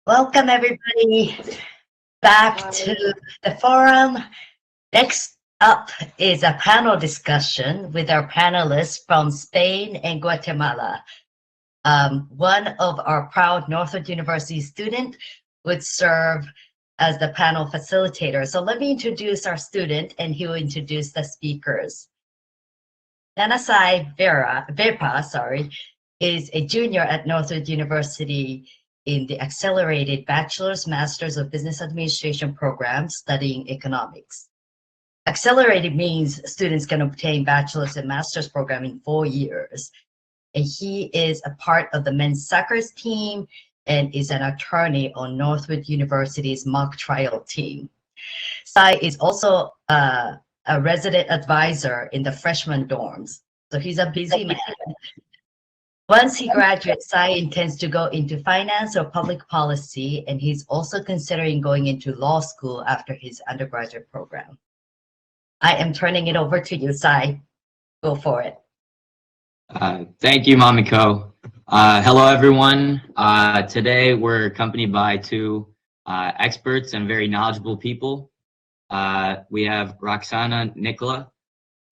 Welcome everybody back to the forum. Next up is a panel discussion with our panelists from Spain and Guatemala. One of our proud Northwood University student would serve as the panel facilitator. So let me introduce our student and he will introduce the speakers. Nanasai Vepa, is a junior at Northwood University in the Accelerated Bachelor's Master's of Business Administration program studying economics. Accelerated means students can obtain bachelor's and master's program in 4 years. And he is a part of the men's soccer team and is an attorney on Northwood University's mock trial team. Sai is also a resident advisor in the freshman dorms. So he's a busy man. Once he graduates, Sai intends to go into finance or public policy, and he's also considering going into law school after his undergraduate program. I am turning it over to you, Sai. Go for it. Thank you, Mamiko. Hello, everyone. Today, we're accompanied by two experts and very knowledgeable people. We have Roxana Nicula.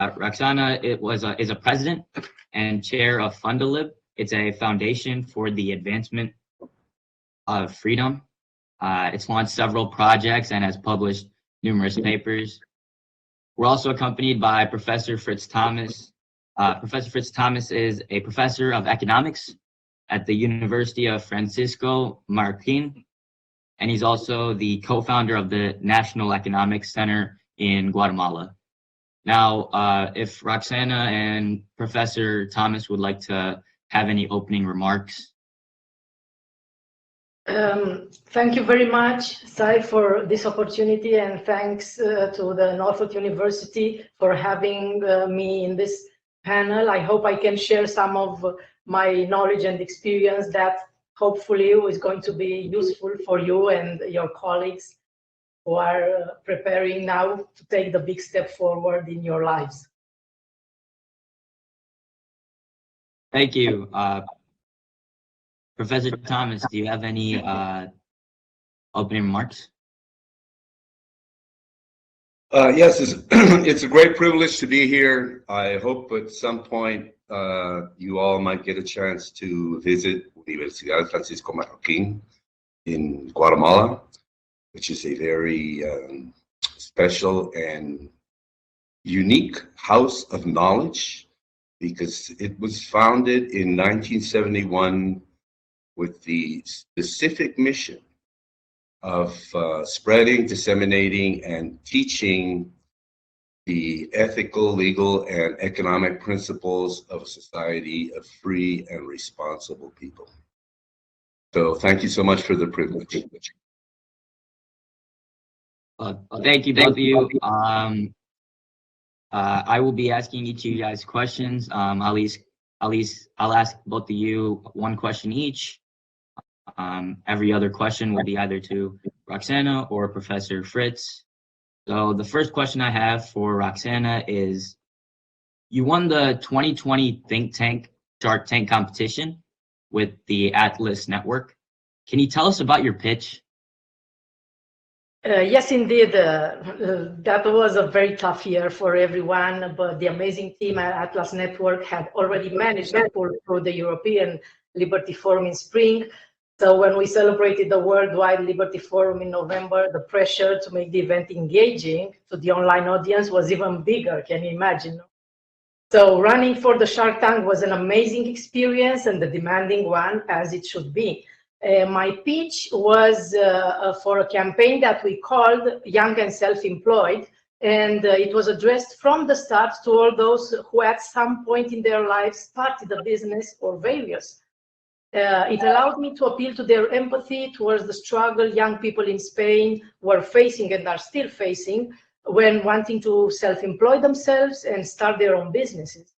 Roxana is a president and chair of Fundalib. It's a foundation for the advancement of freedom. It's launched several projects and has published numerous papers. We're also accompanied by Professor Fritz Thomas. Professor Fritz Thomas is a professor of economics at the Universidad Francisco Marroquín, and he's also the co-founder of the National Economics Center in Guatemala. Now, if Roxana and Professor Thomas would like to have any opening remarks. Thank you very much, Sai, for this opportunity, and thanks to the Northwood University for having me in this panel. I hope I can share some of my knowledge and experience that hopefully is going to be useful for you and your colleagues who are preparing now to take the big step forward in your lives. Thank you. Professor Thomas, do you have any opening remarks? Yes, it's a great privilege to be here. I hope at some point you all might get a chance to visit Universidad Francisco Marroquín in Guatemala, which is a very special and unique house of knowledge, because it was founded in 1971 with the specific mission of spreading, disseminating, and teaching the ethical, legal, and economic principles of a society of free and responsible people. So thank you so much for the privilege. Thank you, both of you. I will be asking each of you guys questions. I'll ask both of you one question each. Every other question will be either to Roxana or Professor Fritz. So the first question I have for Roxana is, you won the 2020 Think Tank Shark Tank competition with the Atlas Network. Can you tell us about your pitch? Yes, indeed. That was a very tough year for everyone, but the amazing team at Atlas Network had already managed to pull through the European Liberty Forum in spring. So when we celebrated the Worldwide Liberty Forum in November, the pressure to make the event engaging to the online audience was even bigger. Can you imagine? So running for the Shark Tank was an amazing experience and a demanding one, as it should be. My pitch was for a campaign that we called Young and Self-Employed, and it was addressed from the start to all those who at some point in their lives started a business or various. It allowed me to appeal to their empathy towards the struggle young people in Spain were facing and are still facing when wanting to self-employ themselves and start their own businesses.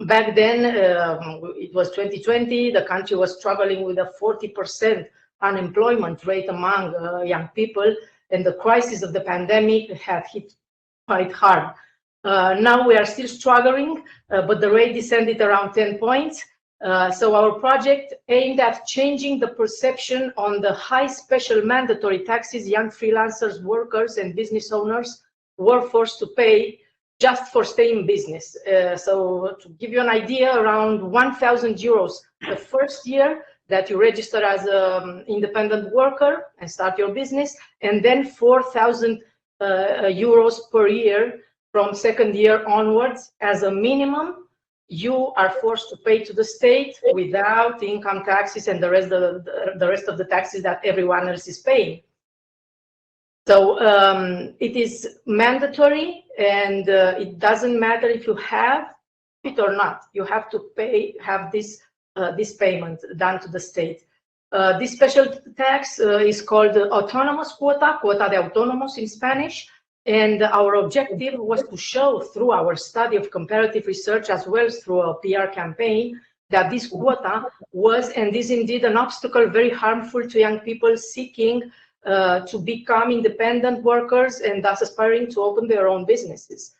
Back then, it was 2020, the country was struggling with a 40% unemployment rate among young people, and the crisis of the pandemic had hit quite hard. Now we are still struggling, but the rate descended around 10 points. So our project aimed at changing the perception on the high special mandatory taxes young freelancers, workers, and business owners were forced to pay just for staying in business. So to give you an idea, around 1,000 euros the first year that you register as an independent worker and start your business, and then 4,000 euros per year from second year onwards as a minimum. You are forced to pay to the state without income taxes and the rest of the taxes that everyone else is paying. So it is mandatory, and it doesn't matter if you have it or not. You have to have this payment done to the state. This special tax is called autonomous quota de autónomos in Spanish. And our objective was to show through our study of comparative research, as well as through a PR campaign, that this quota was and is indeed an obstacle very harmful to young people seeking to become independent workers and thus aspiring to open their own businesses.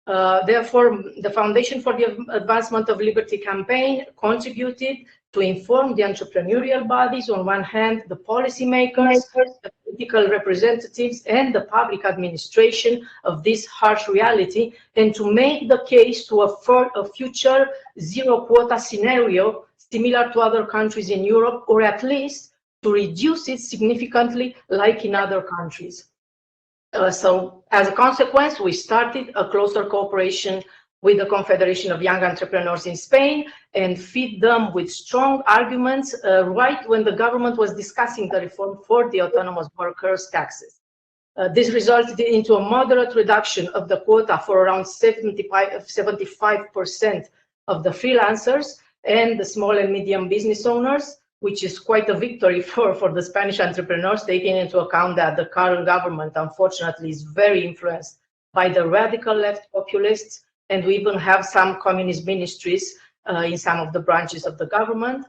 Therefore, the Foundation for the Advancement of Liberty campaign contributed to inform the entrepreneurial bodies, on one hand, the policymakers, the political representatives, and the public administration of this harsh reality, and to make the case to a future zero quota scenario similar to other countries in Europe, or at least to reduce it significantly like in other countries. So as a consequence, we started a closer cooperation with the Confederation of Young Entrepreneurs in Spain and feed them with strong arguments right when the government was discussing the reform for the autonomous workers' taxes. This resulted into a moderate reduction of the quota for around 75% of the freelancers and the small and medium business owners, which is quite a victory for the Spanish entrepreneurs, taking into account that the current government, unfortunately, is very influenced by the radical left populists, and we even have some communist ministries in some of the branches of the government.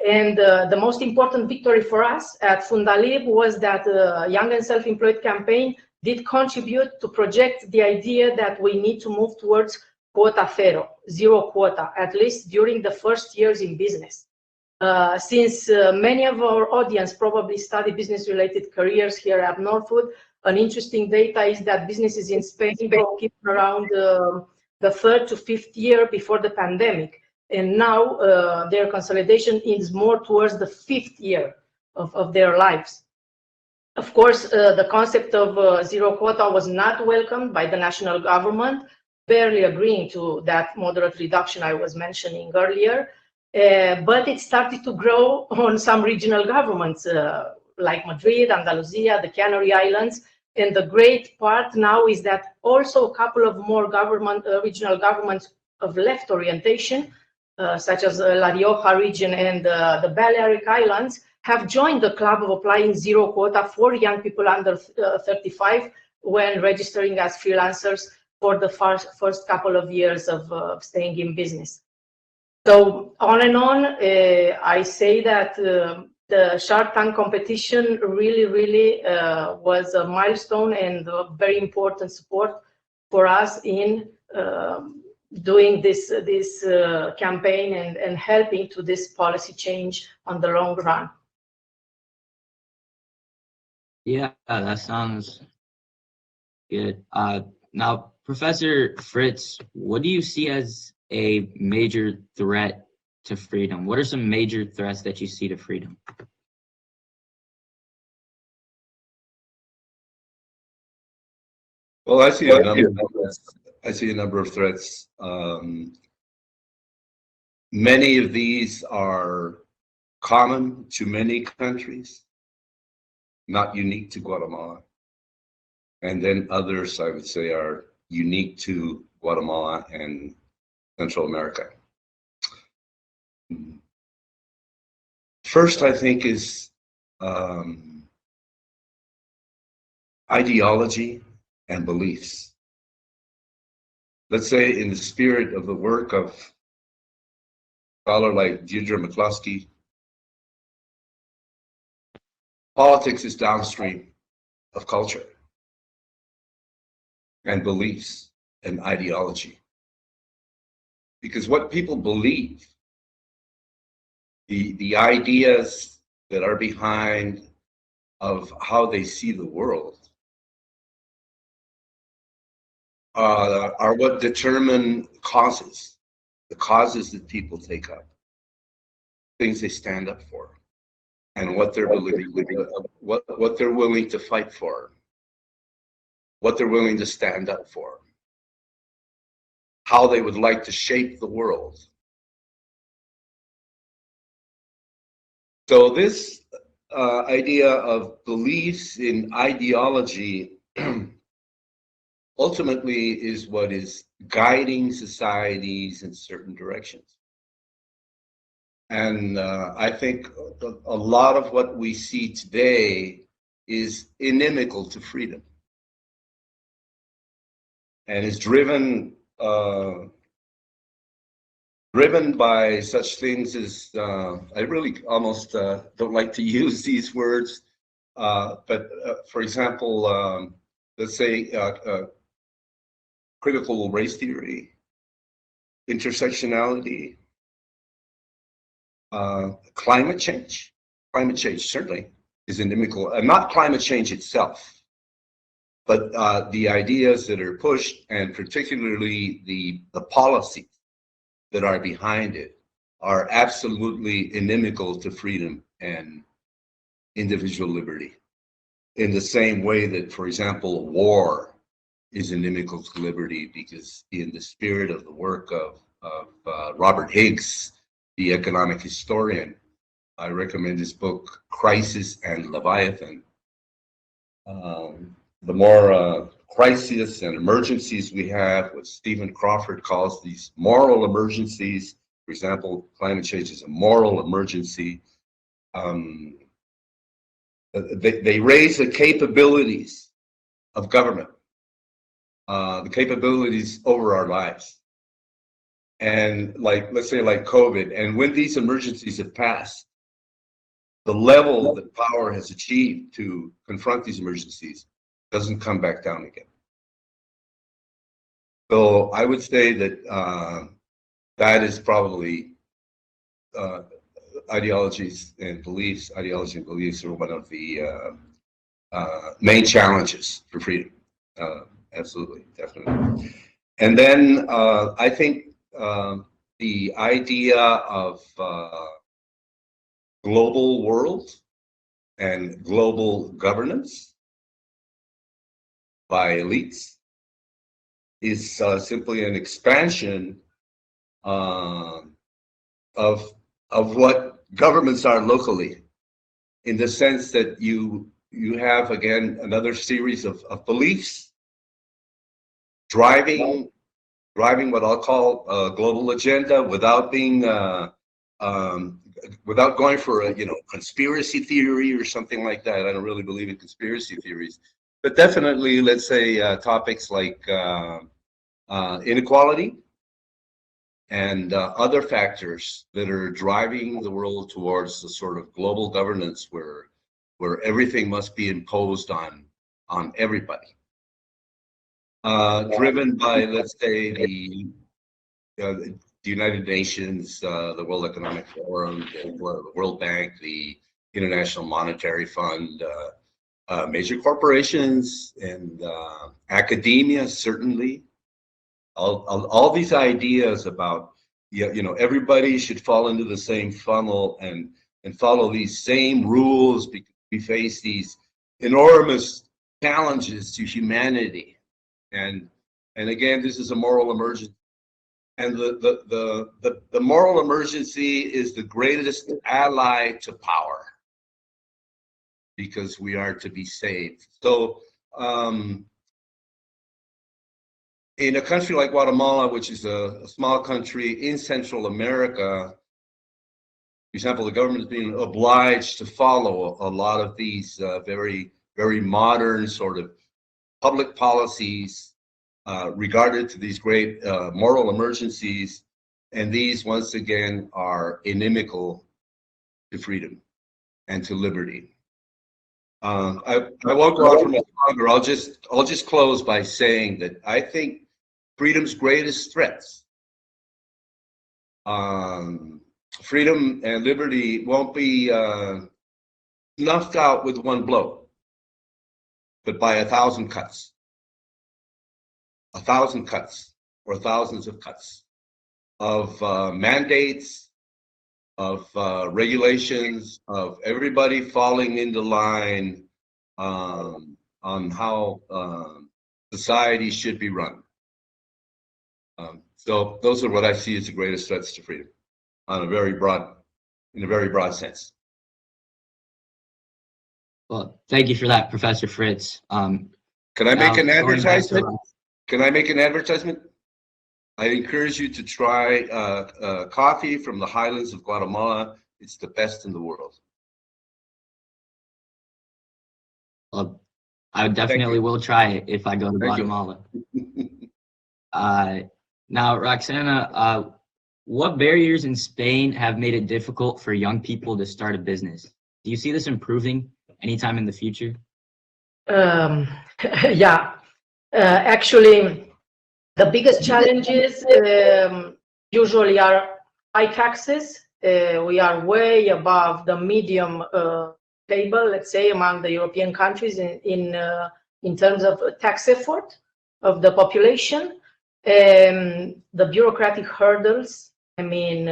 And the most important victory for us at Fundalib was that the Young and Self-Employed campaign did contribute to project the idea that we need to move towards quota zero, zero quota, at least during the first years in business. Since many of our audience probably study business-related careers here at Northwood, an interesting data is that businesses in Spain broke even around the third to fifth year before the pandemic. And now their consolidation is more towards the fifth year of their lives. Of course, the concept of zero quota was not welcomed by the national government, barely agreeing to that moderate reduction I was mentioning earlier. But it started to grow on some regional governments like Madrid, Andalusia, the Canary Islands. And the great part now is that also a couple of more regional governments of left orientation, such as La Rioja region and the Balearic Islands, have joined the club of applying zero quota for young people under 35 when registering as freelancers for the first couple of years of staying in business. So on and on, I say that the Shark Tank competition really was a milestone and a very important support for us in doing this campaign and helping to this policy change on the long run. Yeah, that sounds good. Now, Professor Fritz, what do you see as a major threat to freedom? What are some major threats that you see to freedom? Well, I see a number of threats. Many of these are common to many countries, not unique to Guatemala. And then others, I would say, are unique to Guatemala and Central America. First, I think, is ideology and beliefs. Let's say in the spirit of the work of a scholar like Deirdre McCloskey, politics is downstream of culture and beliefs and ideology. Because what people believe the ideas that are behind of how they see the world are what determine causes, the causes that people take up, things they stand up for, and what they're what they're willing to fight for, what they're willing to stand up for, how they would like to shape the world. So this idea of beliefs in ideology ultimately is what is guiding societies in certain directions. And I think a lot of what we see today is inimical to freedom and is driven by such things as, I really almost don't like to use these words, but for example, let's say critical race theory, intersectionality, climate change. Climate change certainly is inimical, not climate change itself, but the ideas that are pushed, and particularly the policies that are behind it, are absolutely inimical to freedom and individual liberty. In the same way that, for example, war is inimical to liberty, because in the spirit of the work of Robert Higgs, the economic historian, I recommend his book, Crisis and Leviathan. The more crises and emergencies we have, what Stephen Crawford calls these moral emergencies, for example, climate change is a moral emergency. They raise the capabilities of government, the capabilities over our lives. And let's say like COVID, and when these emergencies have passed, the level that power has achieved to confront these emergencies doesn't come back down again. So I would say that that is probably ideology and beliefs are one of the main challenges for freedom. Absolutely, definitely. And then I think the idea of global world and global governance by elites is simply an expansion of what governments are locally, in the sense that you have, again, another series of beliefs driving what I'll call a global agenda, without being without going for a conspiracy theory or something like that. I don't really believe in conspiracy theories, but definitely, let's say topics like inequality and other factors that are driving the world towards the sort of global governance where everything must be imposed on everybody. Driven by, let's say, the United Nations, the World Economic Forum, the World Bank, the International Monetary Fund, major corporations, and academia, certainly. All these ideas about, everybody should fall into the same funnel and follow these same rules, because we face these enormous challenges to humanity. And again, this is a moral emergency. And the moral emergency is the greatest ally to power, because we are to be saved. So in a country like Guatemala, which is a small country in Central America, for example, the government is being obliged to follow a lot of these very, very modern sort of public policies regarded to these great moral emergencies, and these, once again, are inimical to freedom and to liberty. I won't go on for much longer. I'll just close by saying that I think freedom's greatest threats to freedom and liberty won't be snuffed out with one blow, but by 1,000 cuts. 1,000 cuts, or thousands of cuts of mandates, of regulations, of everybody falling into line on how society should be run. So those are what I see as the greatest threats to freedom, in a very broad sense. Well, thank you for that, Professor Fritz. Can I make an advertisement? Can I make an advertisement? I encourage you to try coffee from the highlands of Guatemala. It's the best in the world. Well, I definitely will try it if I go to Guatemala. Now, Roxana, what barriers in Spain have made it difficult for young people to start a business? Do you see this improving anytime in the future? Yeah, actually, the biggest challenges usually are high taxes. We are way above the medium table, let's say, among the European countries in terms of tax effort of the population. The bureaucratic hurdles, I mean,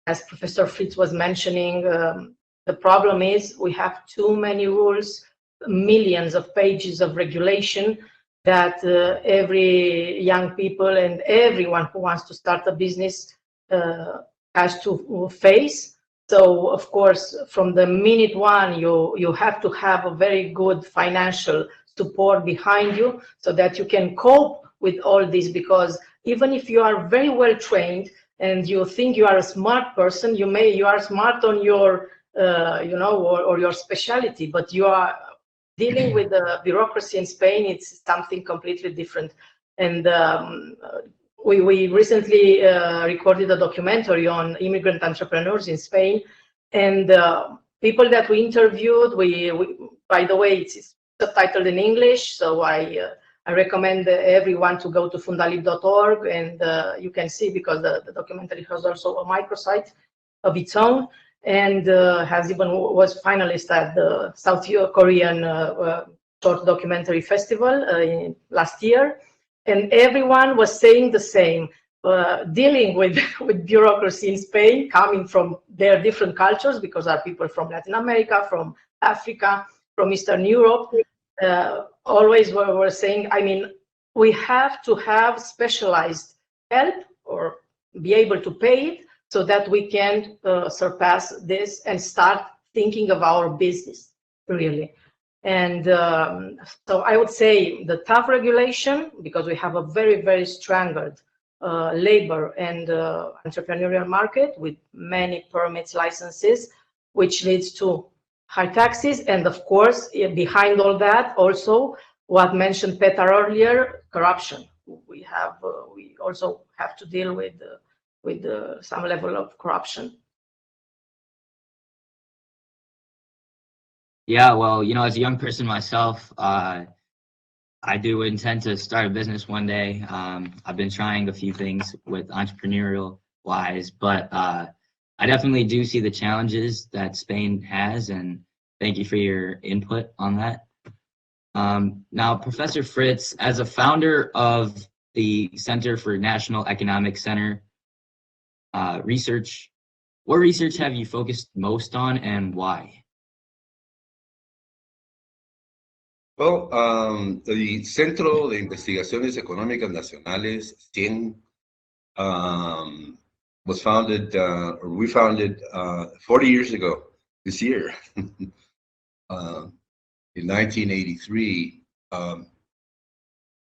as Professor Fritz was mentioning, the problem is we have too many rules, millions of pages of regulation that every young people and everyone who wants to start a business has to face. So, of course, from the minute one, you have to have a very good financial support behind you so that you can cope with all this, because even if you are very well trained and you think you are a smart person, you are smart on your or your specialty, but you are dealing with the bureaucracy in Spain. It's something completely different. And we recently recorded a documentary on immigrant entrepreneurs in Spain, and people that we interviewed, we by the way, it's subtitled in English, so I recommend everyone to go to fundalib.org, and you can see, because the documentary has also a microsite of its own, and was finalist at the South Korean Short Documentary Festival last year. And everyone was saying the same, dealing with bureaucracy in Spain, coming from their different cultures, because there are people from Latin America, from Africa, from Eastern Europe. Always were saying, I mean, we have to have specialized help or be able to pay it so that we can surpass this and start thinking of our business, really. And so I would say the tough regulation, because we have a very, very staggered labor and entrepreneurial market with many permits, licenses, which leads to high taxes, and of course, behind all that, also what mentioned Petar earlier, corruption. We also have to deal with some level of corruption. Yeah, well, as a young person myself, I do intend to start a business one day. I've been trying a few things with entrepreneurial wise, but I definitely do see the challenges that Spain has, and thank you for your input on that. Now, Professor Fritz, as a founder of the Center for National Economic Center research, what research have you focused most on, and why? Well, the Centro de Investigaciones Económicas Nacionales, CIEN, was founded, or we founded 40 years ago this year, in 1983,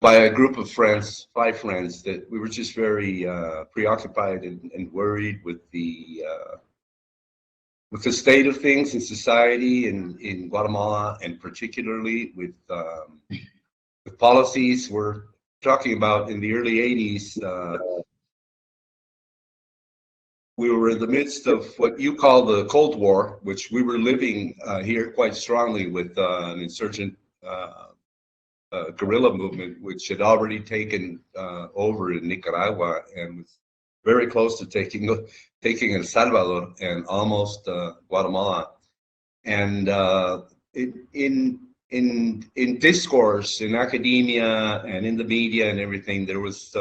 by a group of friends, 5 friends, that we were just very preoccupied and worried with the state of things in society in Guatemala, and particularly with the policies we're talking about in the early 80s. We were in the midst of what you call the Cold War, which we were living here quite strongly with an insurgent guerrilla movement, which had already taken over in Nicaragua and was very close to taking El Salvador and almost Guatemala. And in discourse, in academia, and in the media and everything, there was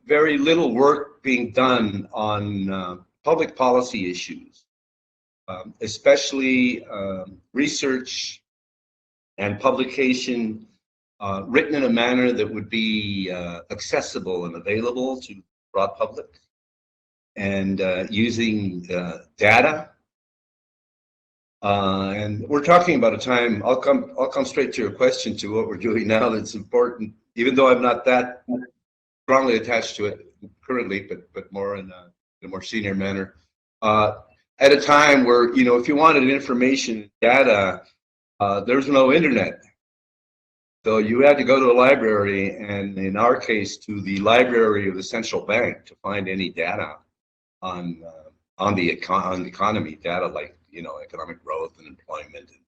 very little work being done on public policy issues, especially research and publication written in a manner that would be accessible and available to the broad public, and using data. And we're talking about a time, I'll come straight to your question, to what we're doing now that's important, even though I'm not that strongly attached to it currently, but more in a more senior manner. At a time where, you know, if you wanted information, data, there's no internet. So you had to go to a library, and in our case, to the library of the central bank, to find any data on the economy, data like, you know, economic growth and employment and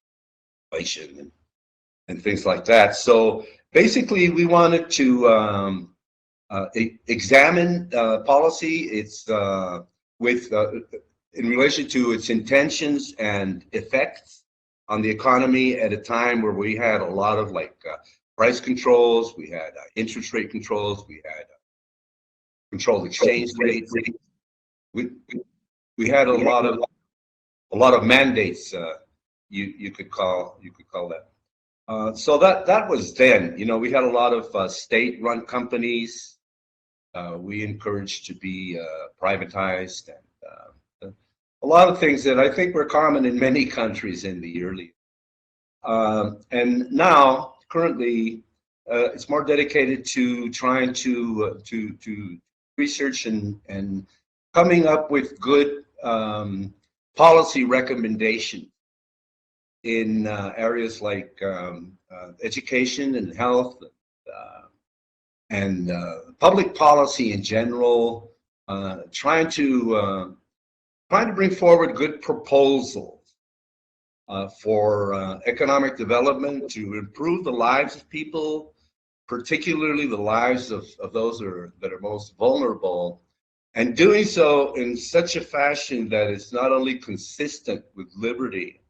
inflation and things like that. So basically, we wanted to examine policy, its in relation to its intentions and effects on the economy at a time where we had a lot of price controls, we had interest rate controls, we had controlled exchange rates. We had a lot of mandates. You could call that. So that was then. You know, we had a lot of state-run companies. We encouraged to be privatized, and a lot of things that I think were common in many countries in the early. And now, currently, it's more dedicated to trying to research and coming up with good policy recommendations in areas like education and health, and public policy in general, trying to bring forward good proposals for economic development to improve the lives of people, particularly the lives of those that are most vulnerable, and doing so in such a fashion that it's not only consistent with liberty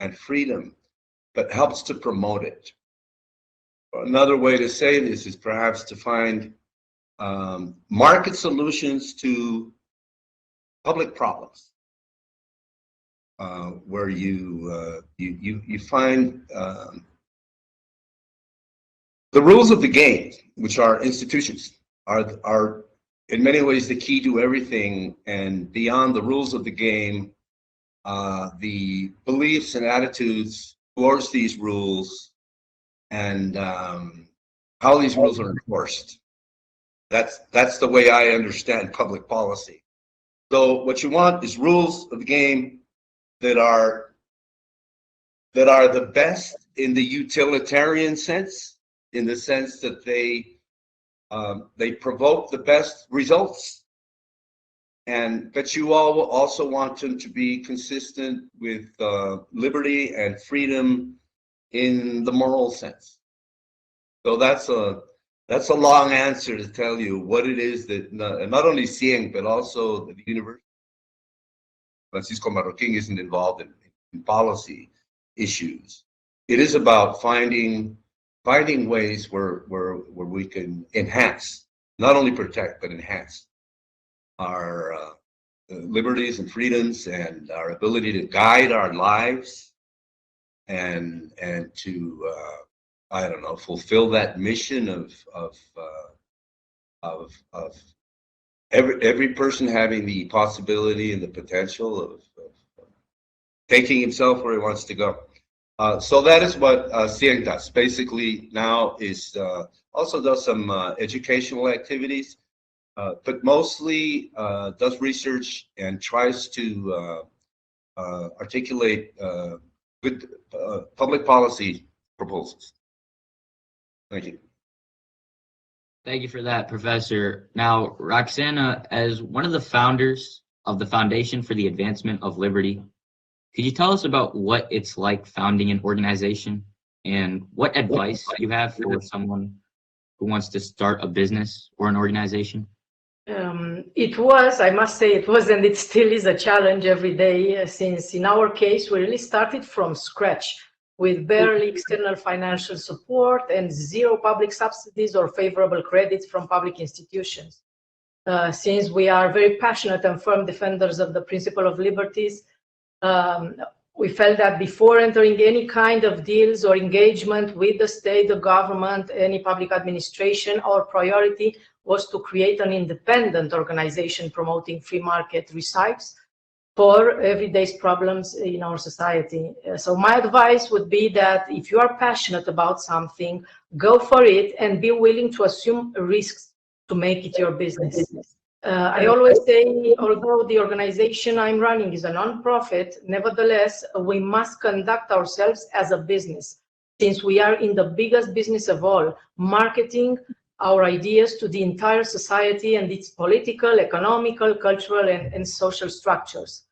and freedom, but helps to promote it. Another way to say this is perhaps to find market solutions to public problems, where you find the rules of the game, which are institutions, are in many ways the key to everything, and beyond the rules of the game, the beliefs and attitudes towards these rules, and how these rules are enforced. That's the way I understand public policy. So what you want is rules of the game that are the best in the utilitarian sense, in the sense that they provoke the best results, but you all will also want them to be consistent with liberty and freedom in the moral sense. So that's a long answer to tell you what it is that not only CIEN, but also the Universidad Francisco Marroquín isn't involved in policy issues. It is about finding ways where we can enhance, not only protect, but enhance our liberties and freedoms, and our ability to guide our lives, and to I don't know, fulfill that mission of every person having the possibility and the potential of taking himself where he wants to go. So that is what CIEN does. Basically now is also does some educational activities, but mostly does research and tries to articulate good public policy proposals. Thank you. Thank you for that, Professor. Now, Roxana, as one of the founders of the Foundation for the Advancement of Liberty, could you tell us about what it's like founding an organization, and what advice you have for someone who wants to start a business or an organization? It was, I must say, it was, and it still is a challenge every day, since in our case, we really started from scratch with barely external financial support and zero public subsidies or favorable credits from public institutions. Since we are very passionate and firm defenders of the principle of liberties, we felt that before entering any kind of deals or engagement with the state, the government, any public administration, our priority was to create an independent organization promoting free market recipes for everyday problems in our society. So my advice would be that if you are passionate about something, go for it and be willing to assume risks to make it your business. I always say, although the organization I'm running is a non-profit, nevertheless, we must conduct ourselves as a business, since we are in the biggest business of all, marketing our ideas to the entire society and its political, economical, cultural, and social structures.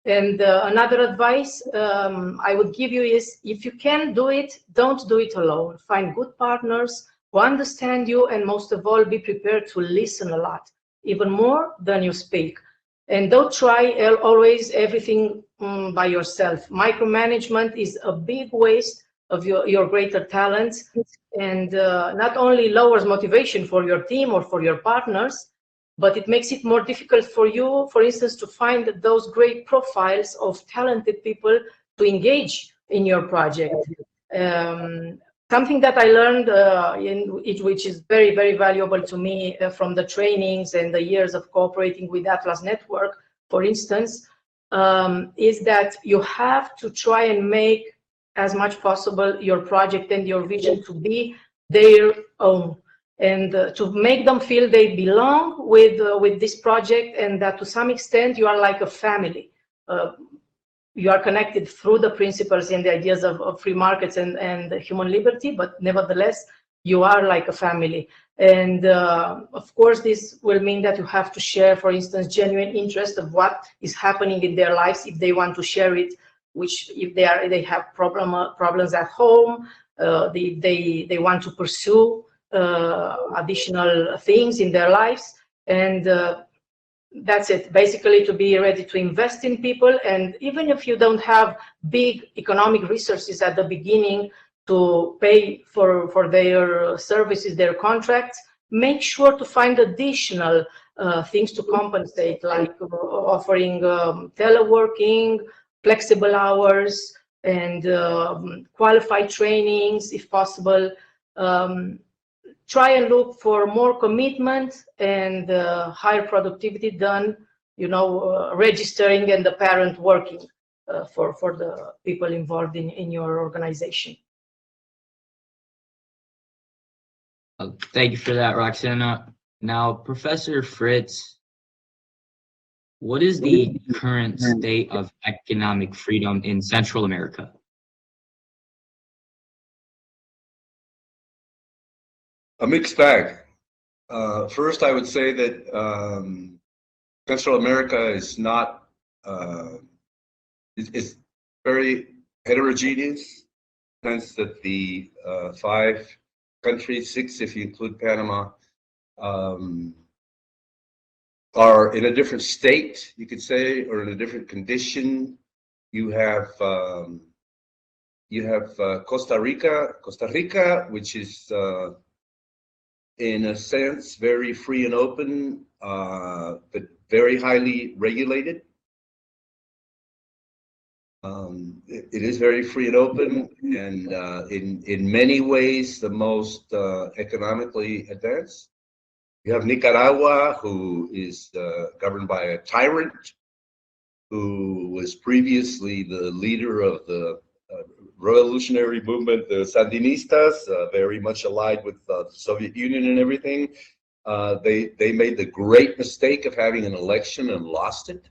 And another advice I would give you is, if you can do it, don't do it alone. Find good partners who understand you, and most of all, be prepared to listen a lot, even more than you speak. And don't try always everything by yourself. Micromanagement is a big waste of your greater talents, and not only lowers motivation for your team or for your partners, but it makes it more difficult for you, for instance, to find those great profiles of talented people to engage in your project. Something that I learned, which is very, very valuable to me from the trainings and the years of cooperating with Atlas Network, for instance, is that you have to try and make as much possible your project and your vision to be their own, and to make them feel they belong with this project, and that to some extent you are like a family. You are connected through the principles and the ideas of free markets and human liberty, but nevertheless, you are like a family. And of course, this will mean that you have to share, for instance, genuine interest of what is happening in their lives if they want to share it, which if they have problems at home, they want to pursue additional things in their lives. And that's it, basically, to be ready to invest in people. And even if you don't have big economic resources at the beginning to pay for their services, their contracts, make sure to find additional things to compensate, like offering teleworking, flexible hours, and qualified trainings if possible. Try and look for more commitment and higher productivity than, registering and the parent working for the people involved in your organization. Thank you for that, Roxana. Now, Professor Fritz, what is the current state of economic freedom in Central America? A mixed bag. First, I would say that Central America is not, it's very heterogeneous, in the sense that the 5 countries, 6 if you include Panama, are in a different state, you could say, or in a different condition. You have Costa Rica, which is in a sense very free and open, but very highly regulated. It is very free and open, and in many ways the most economically advanced. You have Nicaragua, who is governed by a tyrant, who was previously the leader of the revolutionary movement, the Sandinistas, very much allied with the Soviet Union and everything. They made the great mistake of having an election and lost it.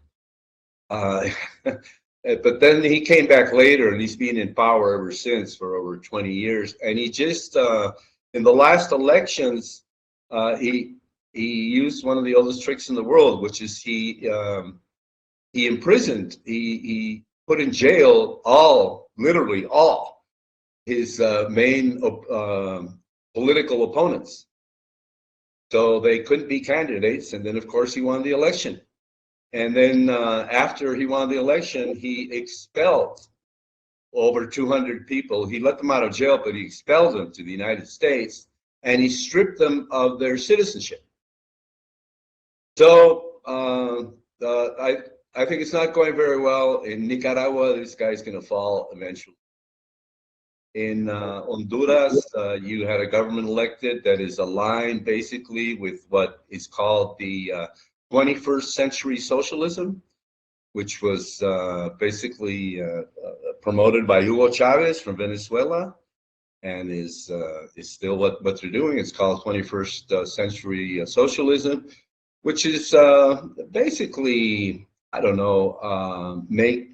But then he came back later, and he's been in power ever since for over 20 years. And he just, in the last elections, he used one of the oldest tricks in the world, which is he imprisoned, he put in jail literally all his main political opponents. So they couldn't be candidates. And then, of course, he won the election. And then after he won the election, he expelled over 200 people. He let them out of jail, but he expelled them to the United States, and he stripped them of their citizenship. So I think it's not going very well. In Nicaragua, this guy's going to fall eventually. In Honduras, you had a government elected that is aligned basically with what is called the 21st century socialism, which was basically promoted by Hugo Chavez from Venezuela, and is still what they're doing. It's called 21st century socialism, which is basically, I don't know, make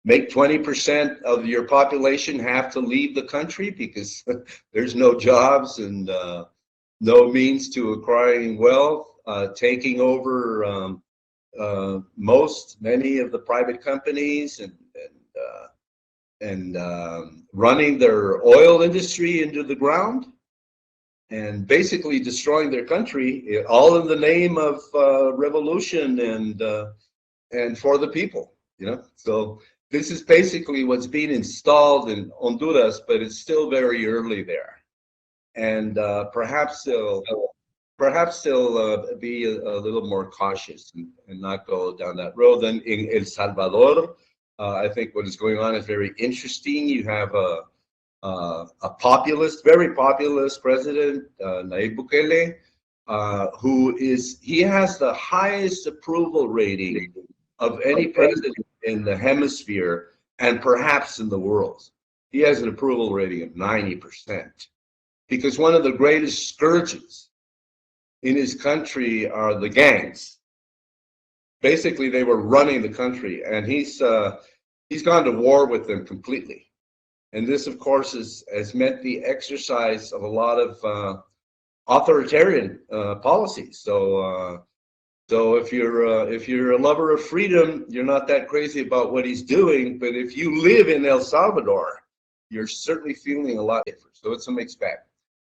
20% of your population have to leave the country because there's no jobs and no means to acquiring wealth, taking over many of the private companies and running their oil industry into the ground and basically destroying their country, all in the name of revolution and for the people, you know. So this is basically what's being installed in Honduras, but it's still very early there, and perhaps they'll be a little more cautious and not go down that road. Then in El Salvador, I think what is going on is very interesting. You have a populist, very populist president, Nayib Bukele, he has the highest approval rating of any president in the hemisphere and perhaps in the world. He has an approval rating of 90%, because one of the greatest scourges in his country are the gangs. Basically, they were running the country, and he's gone to war with them completely. And this, of course, has meant the exercise of a lot of authoritarian policies. So if you're a lover of freedom, you're not that crazy about what he's doing. But if you live in El Salvador, you're certainly feeling a lot different. So it's a mixed bag.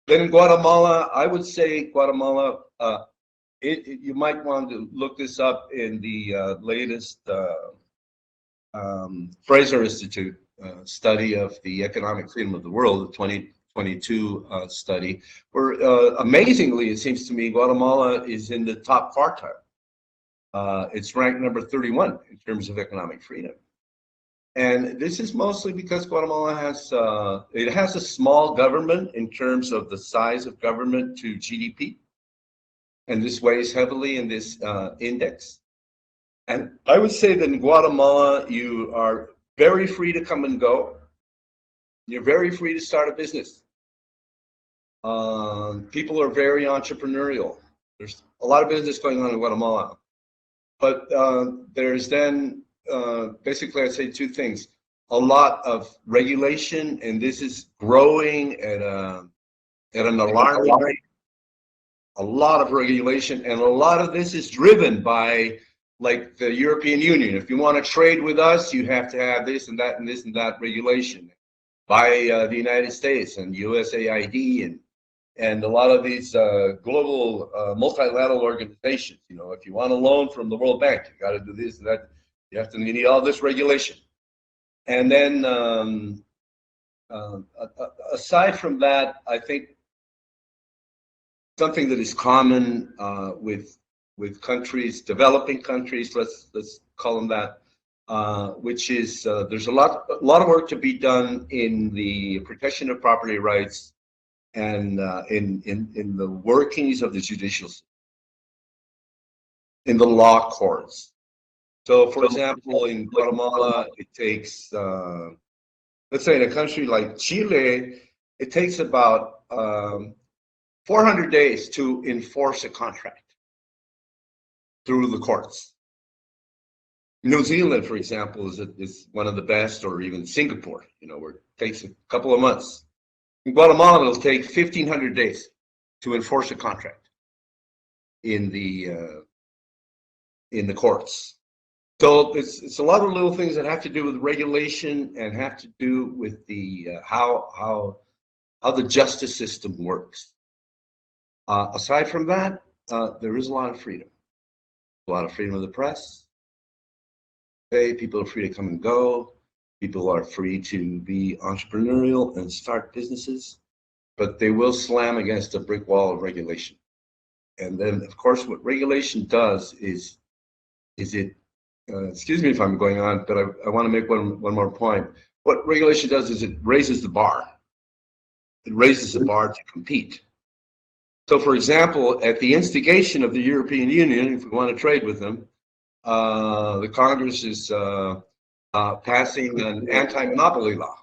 Then in Guatemala, I would say Guatemala, you might want to look this up in the latest Fraser Institute study of the economic freedom of the world, the 2022 study, where amazingly, it seems to me, Guatemala is in the top quartile. It's ranked number 31 in terms of economic freedom. And this is mostly because Guatemala has a small government in terms of the size of government to GDP. And this weighs heavily in this index. And I would say that in Guatemala, you are very free to come and go. You're very free to start a business. People are very entrepreneurial. There's a lot of business going on in Guatemala. But there's then basically, I'd say two things. A lot of regulation, and this is growing at an alarming rate. A lot of regulation, and a lot of this is driven by, like, the European Union. If you want to trade with us, you have to have this and that and this and that regulation by the United States and USAID and a lot of these global multilateral organizations. You know, if you want a loan from the World Bank, you got to do this and that. You need all this regulation. And then aside from that, I think something that is common with countries, developing countries, let's call them that, which is there's a lot of work to be done in the protection of property rights and in the workings of the judicial system, in the law courts. So, for example, in Guatemala, it takes, let's say in a country like Chile, it takes about 400 days to enforce a contract through the courts. New Zealand, for example, is one of the best, or even Singapore, you know, where it takes a couple of months. In Guatemala, it'll take 1,500 days to enforce a contract in the courts. So it's a lot of little things that have to do with regulation and have to do with the how the justice system works. Aside from that, there is a lot of freedom. A lot of freedom of the press. People are free to come and go. People are free to be entrepreneurial and start businesses, but they will slam against a brick wall of regulation. And then, of course, what regulation does is it, excuse me if I'm going on, but I want to make one more point. What regulation does is it raises the bar. It raises the bar to compete. So, for example, at the instigation of the European Union, if we want to trade with them, the Congress is passing an anti-monopoly law.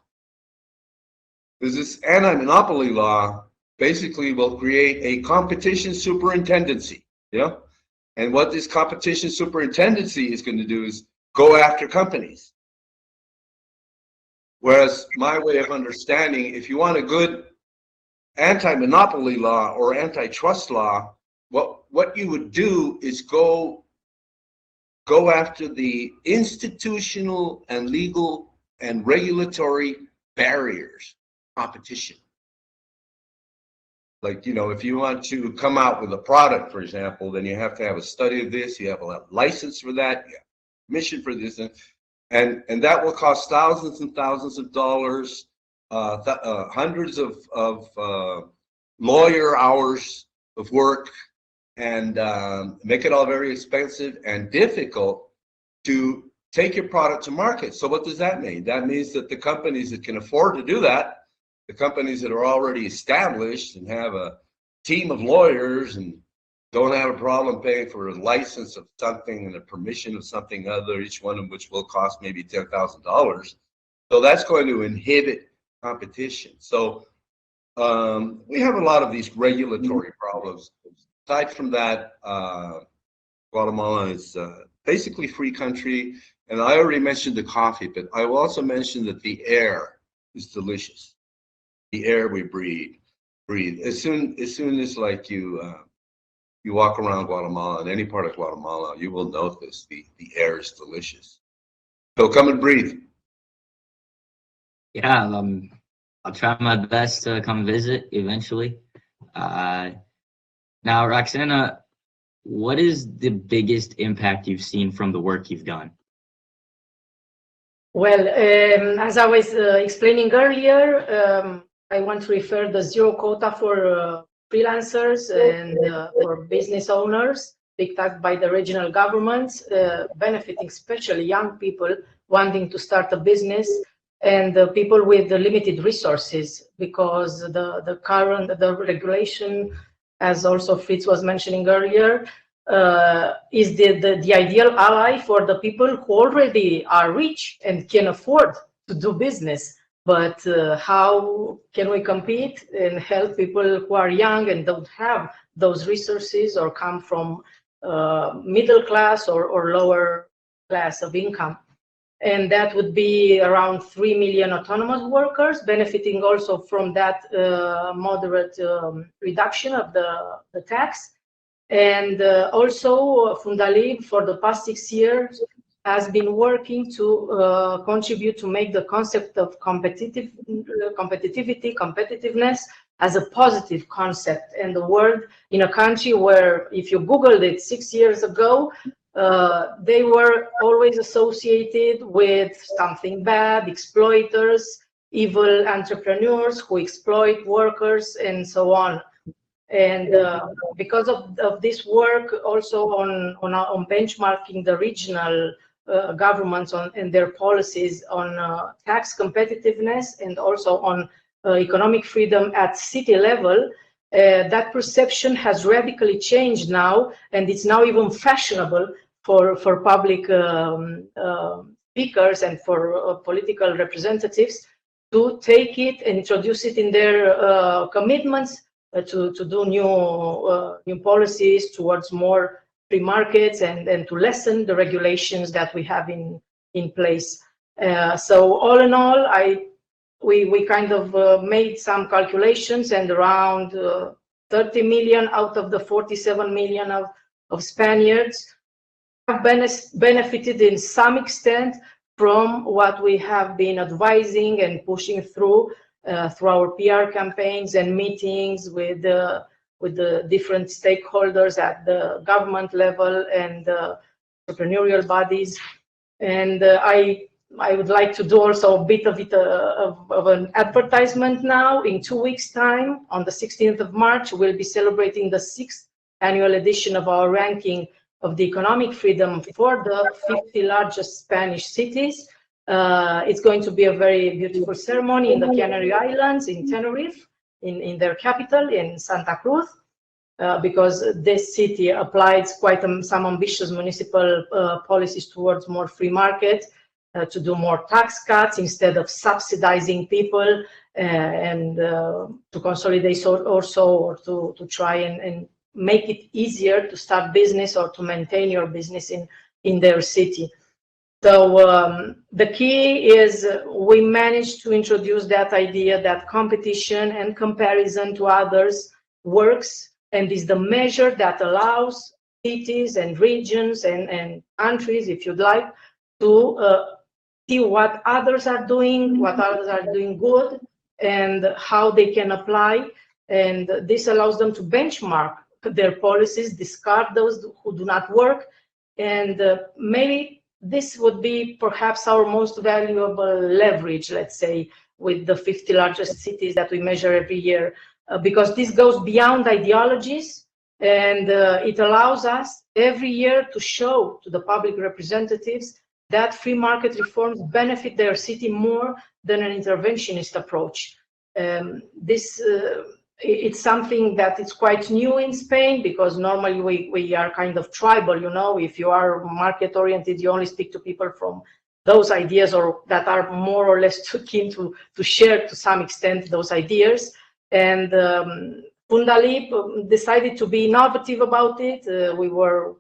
Because this anti-monopoly law basically will create a competition superintendency, yeah? And what this competition superintendency is going to do is go after companies. Whereas my way of understanding, if you want a good anti-monopoly law or antitrust law, what you would do is go after the institutional and legal and regulatory barriers, competition. Like, you know, if you want to come out with a product, for example, then you have to have a study of this, you have a license for that, you have permission for this, and that will cost thousands and thousands of dollars, hundreds of lawyer hours of work, and make it all very expensive and difficult to take your product to market. So what does that mean? That means that the companies that can afford to do that, the companies that are already established and have a team of lawyers and don't have a problem paying for a license of something and a permission of something other, each one of which will cost maybe $10,000. So that's going to inhibit competition. So we have a lot of these regulatory problems. Aside from that, Guatemala is basically free country. And I already mentioned the coffee, but I will also mention that the air is delicious. The air we breathe. As soon as like you walk around Guatemala, in any part of Guatemala, you will notice the air is delicious. So come and breathe. Yeah, I'll try my best to come visit eventually. Now, Roxana, what is the biggest impact you've seen from the work you've done? Well, as I was explaining earlier, I want to refer the zero quota for freelancers and for business owners picked up by the regional governments, benefiting especially young people wanting to start a business and people with limited resources, because the regulation, as also Fritz was mentioning earlier, is the ideal ally for the people who already are rich and can afford to do business. But how can we compete and help people who are young and don't have those resources or come from middle class or lower class of income? And that would be around 3 million autonomous workers, benefiting also from that moderate reduction of the tax. And also Fundalib, for the past 6 years, has been working to contribute to make the concept of competitiveness as a positive concept and the word in a country where, if you Googled it 6 years ago, they were always associated with something bad, exploiters, evil entrepreneurs who exploit workers, and so on. And because of this work, also on benchmarking the regional governments and their policies on tax competitiveness and also on economic freedom at city level, that perception has radically changed now, and it's now even fashionable for public speakers and for political representatives to take it and introduce it in their commitments to do new policies towards more free markets and to lessen the regulations that we have in place. So all in all, we kind of made some calculations, and around 30 million out of the 47 million of Spaniards have benefited in some extent from what we have been advising and pushing through our PR campaigns and meetings with with the different stakeholders at the government level and entrepreneurial bodies. And I would like to do also a bit of an advertisement now. In 2 weeks' time, on the 16th of March, we'll be celebrating the 6th annual edition of our ranking of the economic freedom for the 50 largest Spanish cities. It's going to be a very beautiful ceremony in the Canary Islands, in Tenerife, in their capital, in Santa Cruz, because this city applied quite some ambitious municipal policies towards more free market, to do more tax cuts instead of subsidizing people, and to consolidate also, or to try and make it easier to start business or to maintain your business in their city. So the key is we managed to introduce that idea that competition and comparison to others works, and is the measure that allows cities and regions and countries, if you'd like, to see what others are doing, what others are doing good, and how they can apply. And this allows them to benchmark their policies, discard those who do not work, and maybe this would be perhaps our most valuable leverage, let's say, with the 50 largest cities that we measure every year, because this goes beyond ideologies, and it allows us every year to show to the public representatives that free market reforms benefit their city more than an interventionist approach. It's something that is quite new in Spain, because normally we are kind of tribal, you know. If you are market oriented, you only speak to people from those ideas, or that are more or less too keen to share to some extent those ideas. And Fundalip decided to be innovative about it. We were,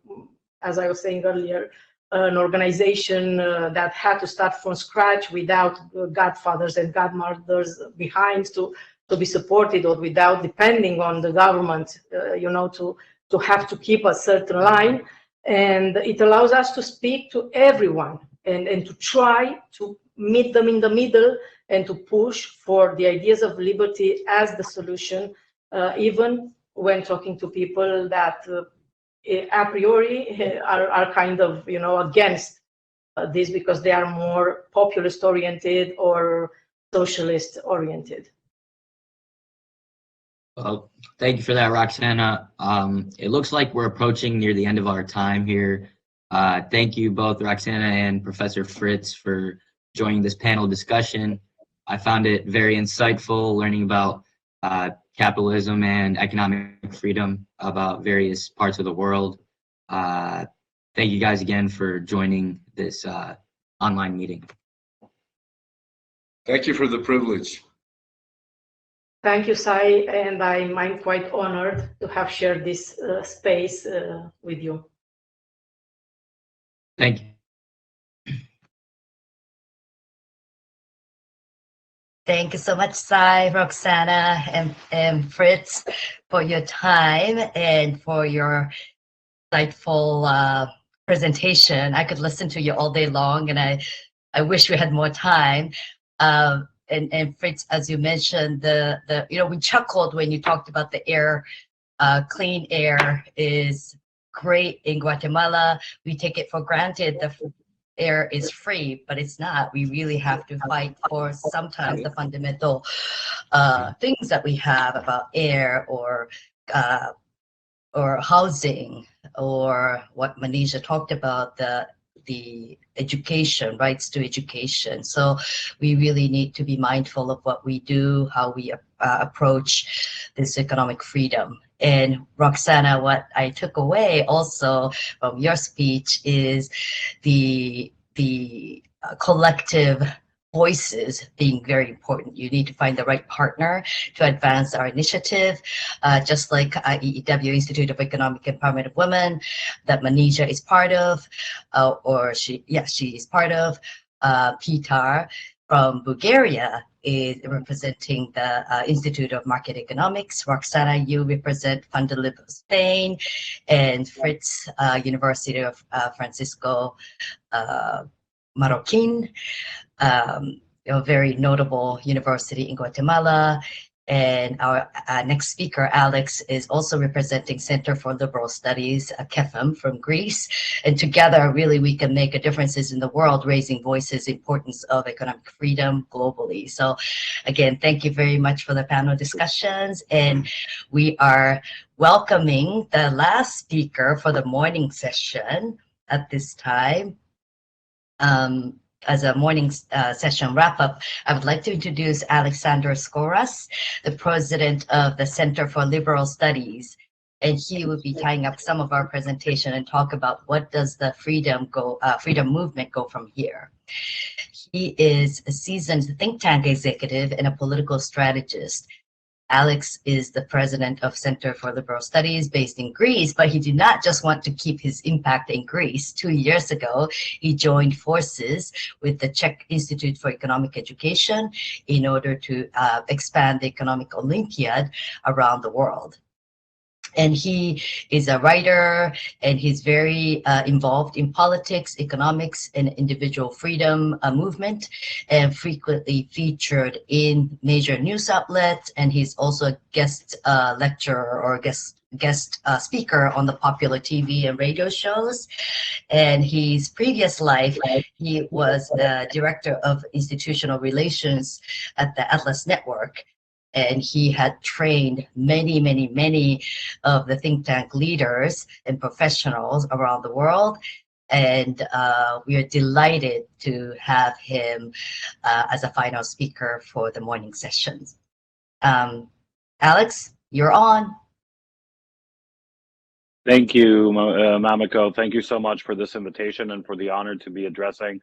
as I was saying earlier, an organization that had to start from scratch without godfathers and godmothers behind to be supported, or without depending on the government, you know, to have to keep a certain line. And it allows us to speak to everyone and to try to meet them in the middle, and to push for the ideas of liberty as the solution, even when talking to people that a priori are kind of, you know, against this, because they are more populist oriented or socialist oriented. Well, thank you for that, Roxana. It looks like we're approaching near the end of our time here. Thank you both, Roxana and Professor Fritz, for joining this panel discussion. I found it very insightful, learning about capitalism and economic freedom about various parts of the world. Thank you guys again for joining this online meeting. Thank you for the privilege. Thank you, Sai, and I'm quite honored to have shared this space with you. Thank you. Thank you so much, Sai, Roxana, and Fritz, for your time and for your insightful presentation. I could listen to you all day long, and I wish we had more time. And Fritz, as you mentioned, we chuckled when you talked about the air. Clean air is great in Guatemala. We take it for granted the air is free, but it's not. We really have to fight for sometimes the fundamental things that we have about air, or housing, or what Manisha talked about, the education, rights to education. So we really need to be mindful of what we do, how we approach this economic freedom. And Roxana, what I took away also from your speech is the collective voices being very important. You need to find the right partner to advance our initiative, just like IEW, Institute of Economic Empowerment of Women, that Manisha is part of, she is part of. Petar from Bulgaria is representing the Institute of Market Economics. Roxana, you represent Fundalip of Spain, and Fritz, University of Francisco Marroquín, a very notable university in Guatemala, And our next speaker, Alex, is also representing Center for Liberal Studies, KEFM from Greece. And together, really, we can make a difference in the world, raising voices, importance of economic freedom globally. So again, thank you very much for the panel discussions. And we are welcoming the last speaker for the morning session at this time. As a morning session wrap-up, I would like to introduce Alexander Skouras, the president of the Center for Liberal Studies, and he will be tying up some of our presentation and talk about what does the freedom movement go from here. He is a seasoned think tank executive and a political strategist. Alex is the president of Center for Liberal Studies based in Greece, but he did not just want to keep his impact in Greece. 2 years ago, he joined forces with the Czech Institute for Economic Education in order to expand the Economic Olympiad around the world. And he is a writer, and he's very involved in politics, economics, and individual freedom movement, and frequently featured in major news outlets. And he's also a guest lecturer or guest speaker on the popular TV and radio shows. And his previous life, he was director of institutional relations at the Atlas Network. And he had trained many of the think tank leaders and professionals around the world. And we are delighted to have him as a final speaker for the morning sessions. Alex, you're on. Thank you, Mamiko. Thank you so much for this invitation and for the honor to be addressing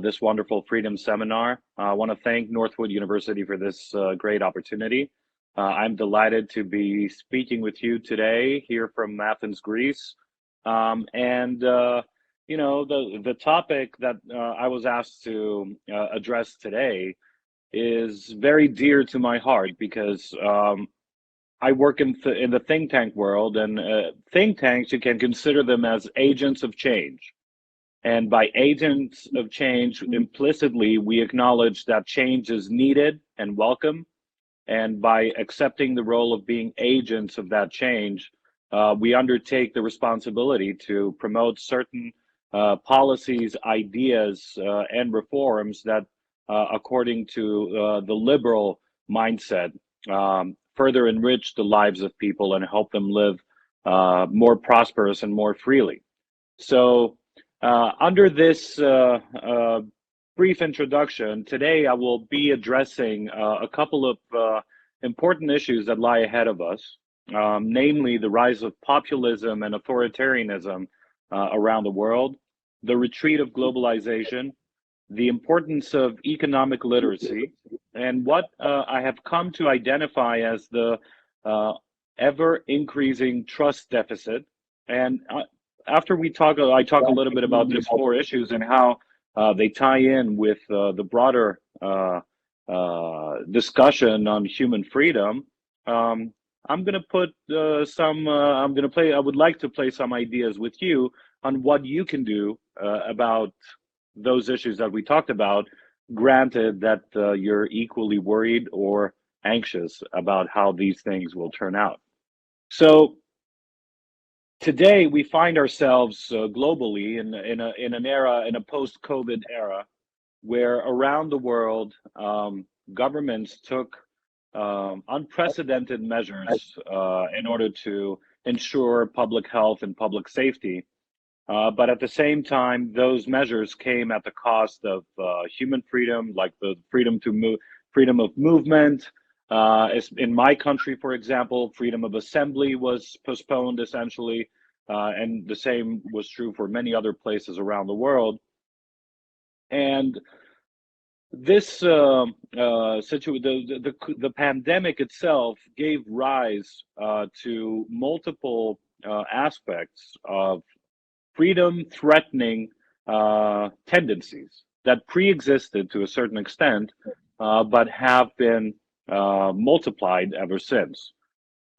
this wonderful freedom seminar. I want to thank Northwood University for this great opportunity. I'm delighted to be speaking with you today here from Athens, Greece. You know, the topic that I was asked to address today is very dear to my heart because I work in the think tank world, and think tanks, you can consider them as agents of change. And by agents of change, implicitly, we acknowledge that change is needed and welcome. And by accepting the role of being agents of that change, we undertake the responsibility to promote certain policies, ideas, and reforms that, according to the liberal mindset, further enrich the lives of people and help them live more prosperous and more freely. So, under this brief introduction, today I will be addressing a couple of important issues that lie ahead of us, namely the rise of populism and authoritarianism around the world, the retreat of globalization, the importance of economic literacy, and what I have come to identify as the ever-increasing trust deficit. And after I talk a little bit about these four issues and how they tie in with the broader discussion on human freedom. I would like to play some ideas with you on what you can do about those issues that we talked about, granted that you're equally worried or anxious about how these things will turn out. So, today, we find ourselves globally in a post-COVID era, where around the world governments took unprecedented measures in order to ensure public health and public safety. But at the same time, those measures came at the cost of human freedom, like the freedom of movement. In my country, for example, freedom of assembly was postponed essentially, and the same was true for many other places around the world. And this the pandemic itself gave rise to multiple aspects of freedom-threatening tendencies that pre-existed to a certain extent, but have been multiplied ever since.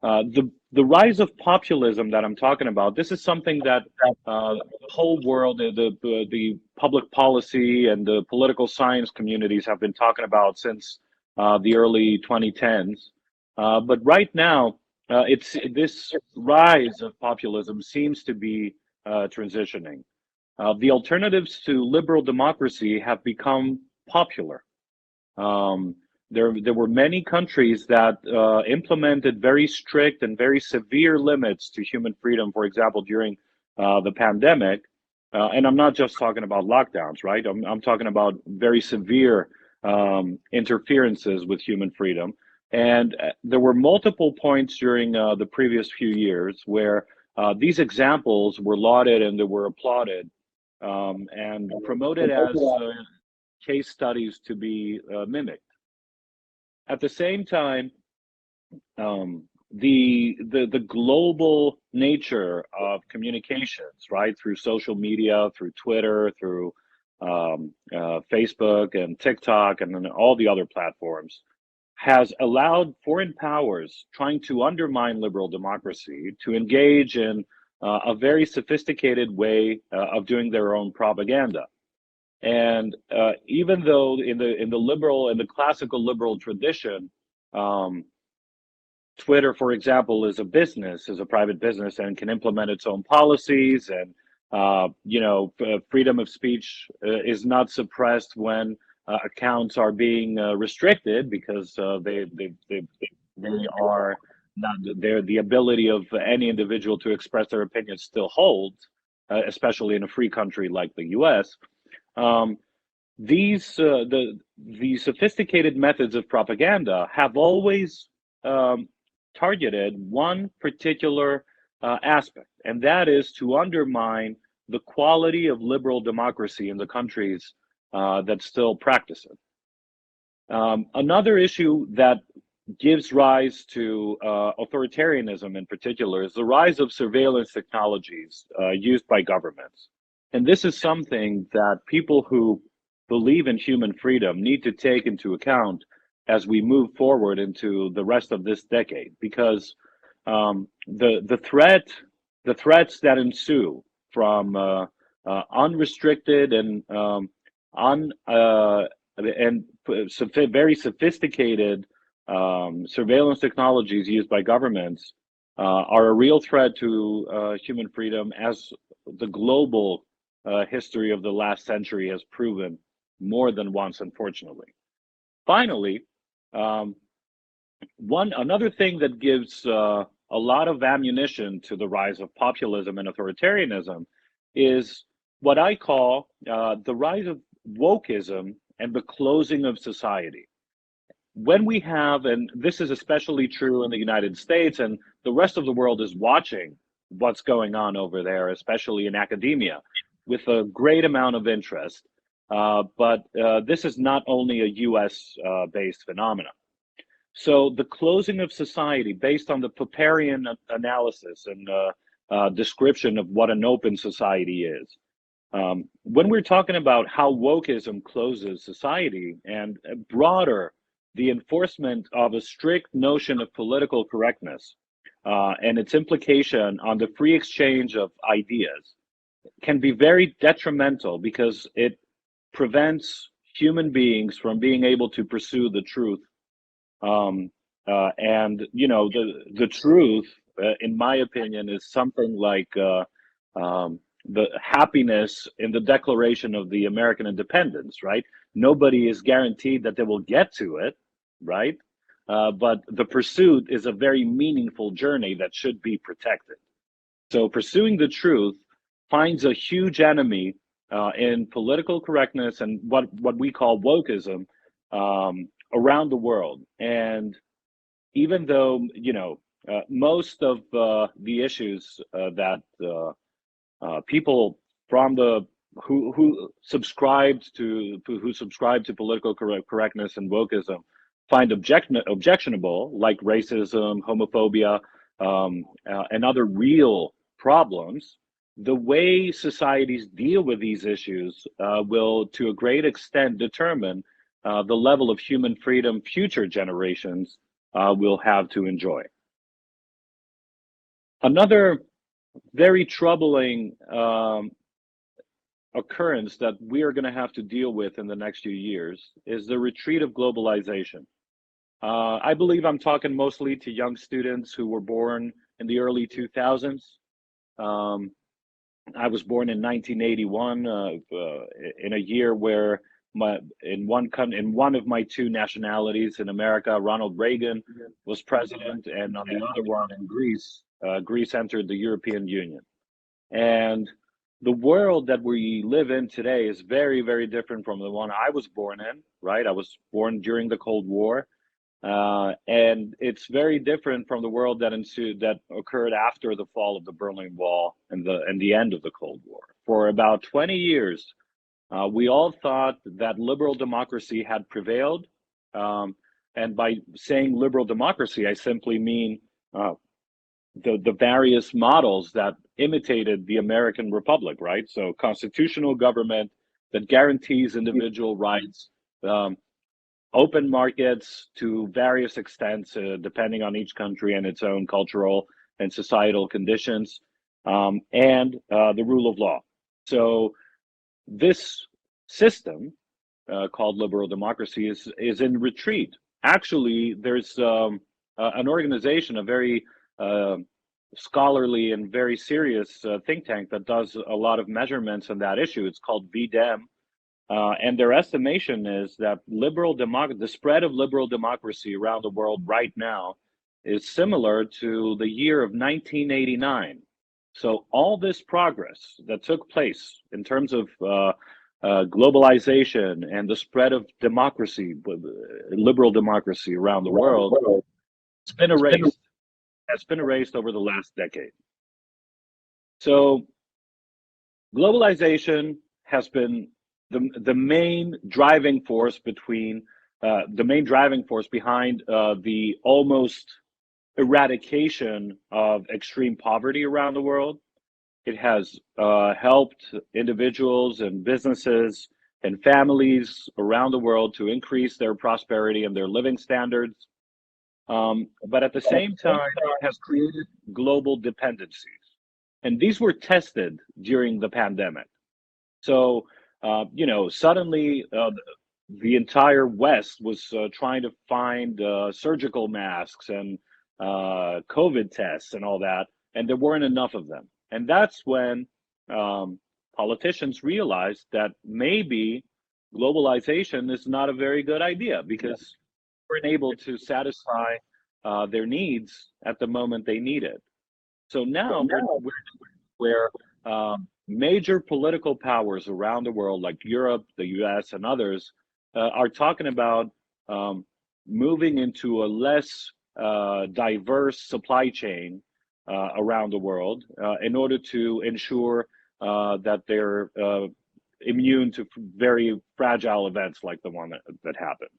The rise of populism that I'm talking about, this is something that the whole world, the public policy and the political science communities have been talking about since the early 2010s. But right now, it's this rise of populism seems to be transitioning. The alternatives to liberal democracy have become popular. There were many countries that implemented very strict and very severe limits to human freedom, for example, during the pandemic. And I'm not just talking about lockdowns, right? I'm talking about very severe interferences with human freedom. And there were multiple points during the previous few years where these examples were lauded and they were applauded and promoted as case studies to be mimicked. At the same time, the global nature of communications, right, through social media, through Twitter, through Facebook and TikTok, and then all the other platforms, has allowed foreign powers trying to undermine liberal democracy to engage in a very sophisticated way of doing their own propaganda. And even though in the classical liberal tradition, Twitter, for example, is a private business, and can implement its own policies, and freedom of speech is not suppressed when accounts are being restricted, because they are not there. The ability of any individual to express their opinion still holds, especially in a free country like the U.S. The sophisticated methods of propaganda have always targeted one particular aspect, and that is to undermine the quality of liberal democracy in the countries that still practice it. Another issue that gives rise to authoritarianism in particular is the rise of surveillance technologies used by governments. And this is something that people who believe in human freedom need to take into account as we move forward into the rest of this decade, because the threats that ensue from unrestricted and very sophisticated surveillance technologies used by governments are a real threat to human freedom, as the global history of the last century has proven more than once, unfortunately. Finally, another thing that gives a lot of ammunition to the rise of populism and authoritarianism is what I call the rise of wokeism and the closing of society. When we have, and this is especially true in the United States, and the rest of the world is watching what's going on over there, especially in academia, with a great amount of interest. But this is not only a US based phenomenon. So the closing of society based on the Popperian analysis and description of what an open society is. When we're talking about how wokeism closes society, and broader, the enforcement of a strict notion of political correctness and its implication on the free exchange of ideas, can be very detrimental, because it prevents human beings from being able to pursue the truth. And the truth, in my opinion, is something like the happiness in the Declaration of the American Independence, right? Nobody is guaranteed that they will get to it, right? But the pursuit is a very meaningful journey that should be protected. So pursuing the truth finds a huge enemy in political correctness and what we call wokeism around the world. And even though most of the issues that people from who subscribe to political correctness and wokeism find objectionable, like racism, homophobia, and other real problems, the way societies deal with these issues will, to a great extent, determine the level of human freedom future generations will have to enjoy. Another very troubling occurrence that we are going to have to deal with in the next few years is the retreat of globalization. I believe I'm talking mostly to young students who were born in the early 2000s. I was born in 1981, in a year where in one of my two nationalities in America, Ronald Reagan was president, and on the other one in Greece, Greece entered the European Union. And the world that we live in today is very, very different from the one I was born in, right? I was born during the Cold War. And it's very different from the world that occurred after the fall of the Berlin Wall and the end of the Cold War. For about 20 years, we all thought that liberal democracy had prevailed. And by saying liberal democracy, I simply mean the various models that imitated the American Republic, right? So constitutional government that guarantees individual rights, open markets to various extents, depending on each country and its own cultural and societal conditions, and the rule of law. So this system called liberal democracy is in retreat. Actually, there's an organization, a very scholarly and very serious think tank that does a lot of measurements on that issue. It's called VDEM. And their estimation is that the spread of liberal democracy around the world right now is similar to the year of 1989. So all this progress that took place in terms of globalization and the spread of democracy, liberal democracy around the world, it's been erased. Has been erased over the last decade. So globalization has been the main driving force behind the almost eradication of extreme poverty around the world. It has helped individuals and businesses and families around the world to increase their prosperity and their living standards. But at the same time, it has created global dependencies. And these were tested during the pandemic. So suddenly the entire West was trying to find surgical masks and COVID tests and all that, and there weren't enough of them. And that's when politicians realized that maybe globalization is not a very good idea, because we're unable to satisfy their needs at the moment they need it. So now we're major political powers around the world, like Europe, the US, and others, are talking about moving into a less diverse supply chain around the world in order to ensure that they're immune to very fragile events like the one that happened.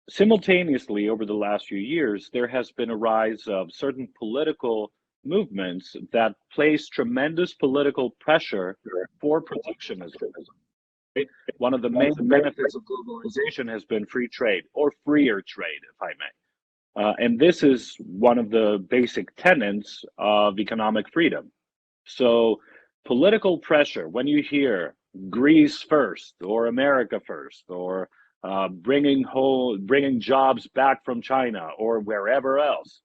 Simultaneously, over the last few years, there has been a rise of certain political movements that place tremendous political pressure for protectionism. One of the main benefits of globalization has been free trade, or freer trade, if I may. And this is one of the basic tenets of economic freedom. So political pressure, when you hear Greece first, or America first, or bringing jobs back from China or wherever else,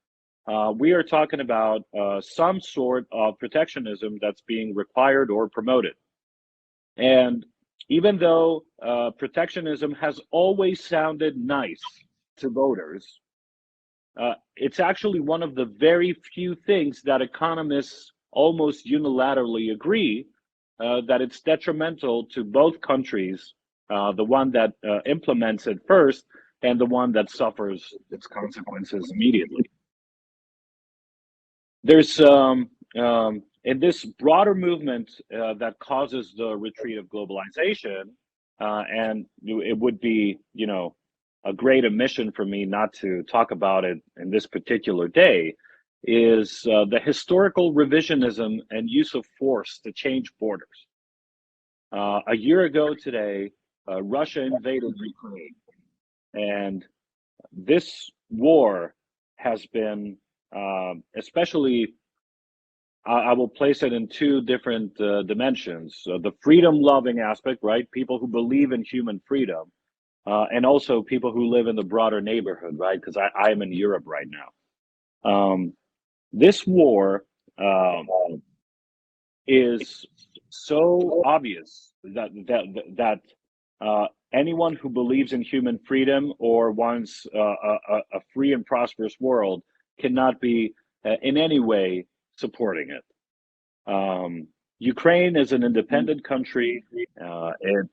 we are talking about some sort of protectionism that's being required or promoted. And even though protectionism has always sounded nice to voters, it's actually one of the very few things that economists almost unilaterally agree that it's detrimental to both countries, the one that implements it first and the one that suffers its consequences immediately. There's in this broader movement that causes the retreat of globalization, and it would be, a great omission for me not to talk about it in this particular day, is the historical revisionism and use of force to change borders. A year ago today, Russia invaded Ukraine, and this war has been especially, I will place it in two different dimensions. The freedom-loving aspect, right? People who believe in human freedom, and also people who live in the broader neighborhood, right? Because I am in Europe right now. This war is so obvious that anyone who believes in human freedom or wants a free and prosperous world cannot be in any way supporting it. Ukraine is an independent country. It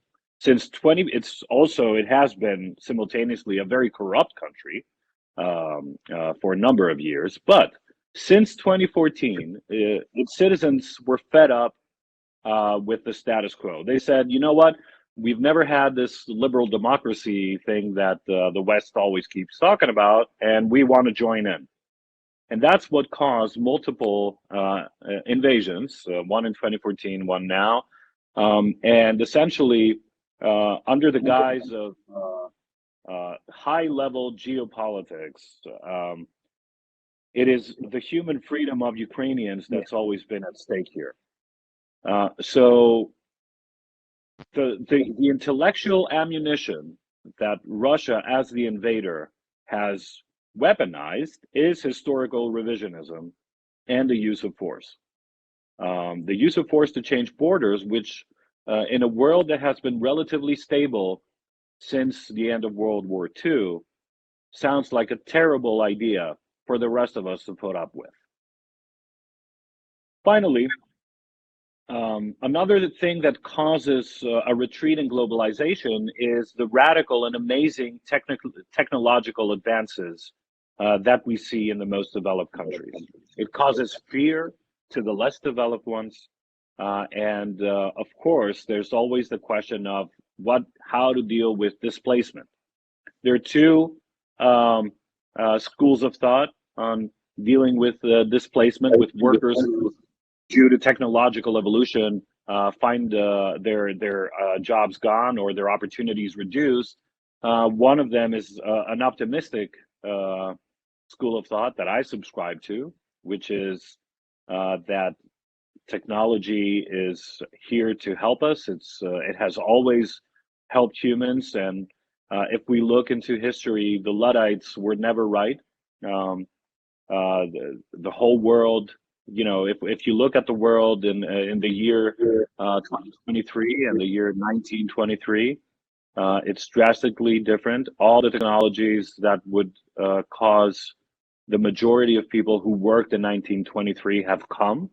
has been simultaneously a very corrupt country for a number of years. But since 2014, its citizens were fed up with the status quo. They said, you know what? We've never had this liberal democracy thing that the West always keeps talking about, and we want to join in. And that's what caused multiple invasions, one in 2014, one now. And essentially, under the guise of high-level geopolitics, it is the human freedom of Ukrainians that's always been at stake here. So the intellectual ammunition that Russia, as the invader, has weaponized is historical revisionism and the use of force. The use of force to change borders, which in a world that has been relatively stable since the end of World War II, sounds like a terrible idea for the rest of us to put up with. Finally, another thing that causes a retreat in globalization is the radical and amazing technological advances that we see in the most developed countries. It causes fear to the less developed ones. And of course, there's always the question of how to deal with displacement. There are two schools of thought on dealing with displacement, with workers who, due to technological evolution, find their jobs gone or their opportunities reduced. One of them is an optimistic school of thought that I subscribe to, which is that technology is here to help us. It has always helped humans, and if we look into history, the Luddites were never right. The whole world, if you look at the world in the year 2023 and the year 1923, it's drastically different. All the technologies that would cause the majority of people who worked in 1923 have come.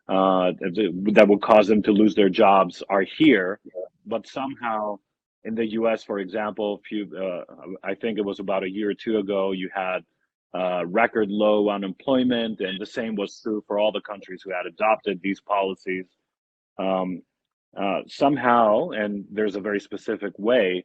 That will cause them to lose their jobs are here, but somehow in the U.S., for example, I think it was about a year or two ago, you had record low unemployment, and the same was true for all the countries who had adopted these policies. Somehow, and there's a very specific way,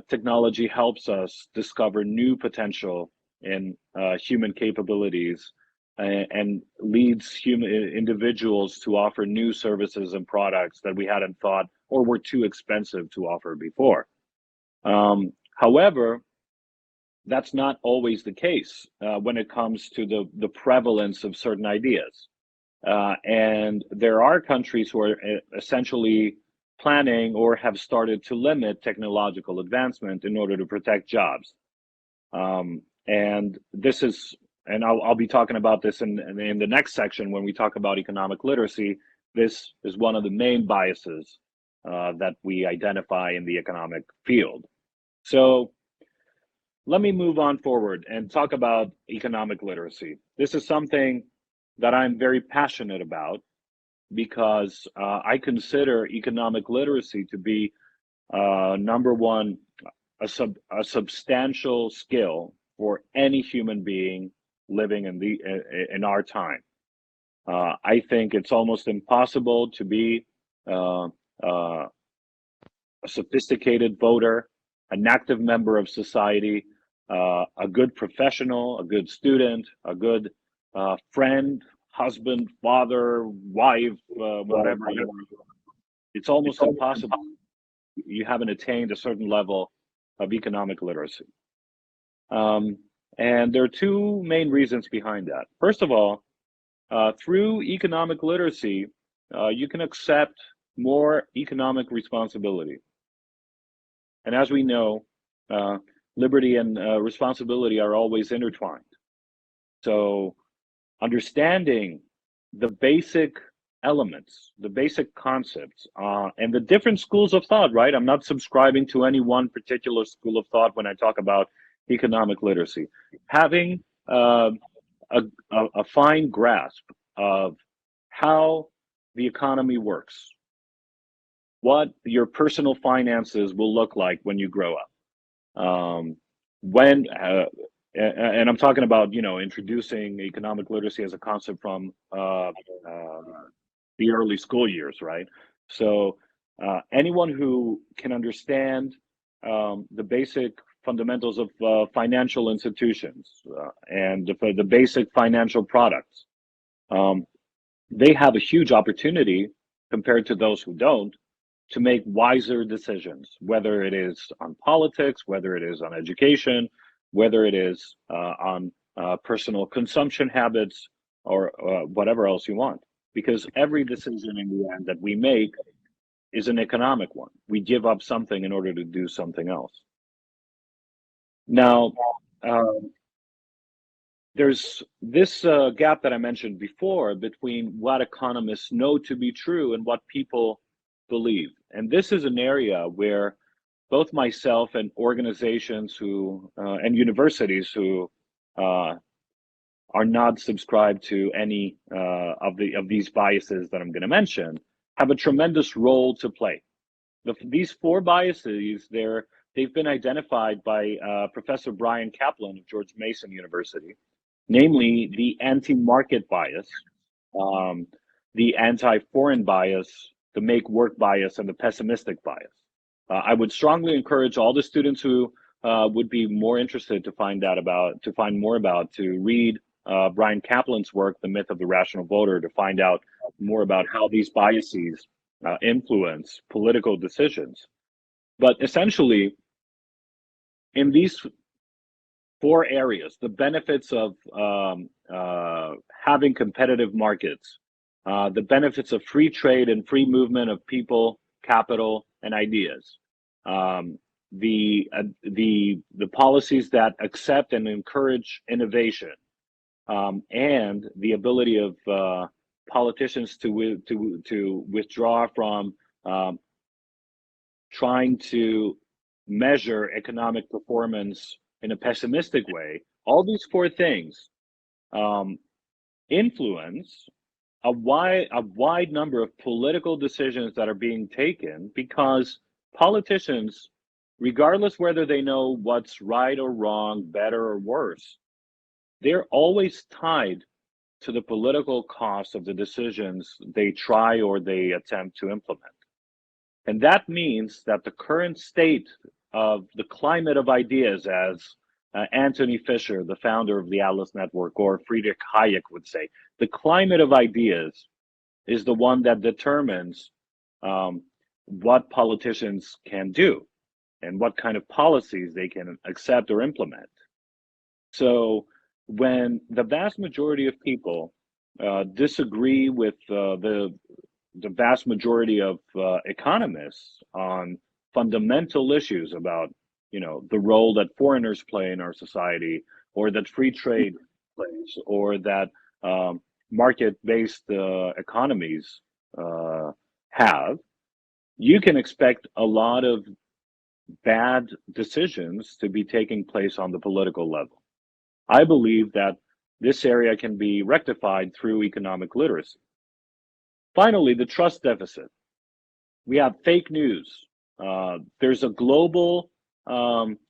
technology helps us discover new potential in human capabilities and leads individuals to offer new services and products that we hadn't thought or were too expensive to offer before. However, that's not always the case when it comes to the prevalence of certain ideas. And there are countries who are essentially planning or have started to limit technological advancement in order to protect jobs. And this is, and I'll be talking about this in the next section when we talk about economic literacy. This is one of the main biases that we identify in the economic field. So let me move on forward and talk about economic literacy. This is something that I'm very passionate about because I consider economic literacy to be number one, a substantial skill for any human being living in our time. I think it's almost impossible to be a sophisticated voter, an active member of society, a good professional, a good student, a good friend, husband, father, wife, whatever. It's almost impossible. You haven't attained a certain level of economic literacy. And there are two main reasons behind that. First of all, through economic literacy, you can accept more economic responsibility. And as we know, liberty and responsibility are always intertwined. So understanding the basic elements, the basic concepts, and the different schools of thought, right? I'm not subscribing to any one particular school of thought when I talk about economic literacy. Having a fine grasp of how the economy works, what your personal finances will look like when you grow up. And I'm talking about, introducing economic literacy as a concept from the early school years, right? So anyone who can understand the basic fundamentals of financial institutions and the basic financial products, they have a huge opportunity compared to those who don't to make wiser decisions, whether it is on politics, whether it is on education, whether it is on personal consumption habits, or whatever else you want. Because every decision in the end that we make is an economic one. We give up something in order to do something else. Now, there's this gap that I mentioned before between what economists know to be true and what people believe. And this is an area where both myself and organizations who and universities who are not subscribed to any of these biases that I'm going to mention have a tremendous role to play. These four biases, they've been identified by Professor Brian Kaplan of George Mason University, namely the anti-market bias, the anti-foreign bias, the make-work bias, and the pessimistic bias. I would strongly encourage all the students who would be more interested to find more about, to read Brian Kaplan's work, The Myth of the Rational Voter, to find out more about how these biases influence political decisions. But essentially, in these four areas, the benefits of having competitive markets, the benefits of free trade and free movement of people, capital, and ideas, the policies that accept and encourage innovation, and the ability of politicians to withdraw from trying to measure economic performance in a pessimistic way. All these four things influence a wide number of political decisions that are being taken, because politicians, regardless whether they know what's right or wrong, better or worse, they're always tied to the political cost of the decisions they try or they attempt to implement. And that means that the current state of the climate of ideas, as Anthony Fisher, the founder of the Atlas Network, or Friedrich Hayek would say, the climate of ideas is the one that determines what politicians can do and what kind of policies they can accept or implement. So when the vast majority of people disagree with the vast majority of economists on fundamental issues about, the role that foreigners play in our society, or that free trade plays, or that market-based economies have, you can expect a lot of bad decisions to be taking place on the political level. I believe that this area can be rectified through economic literacy. Finally, the trust deficit. We have fake news. There's a global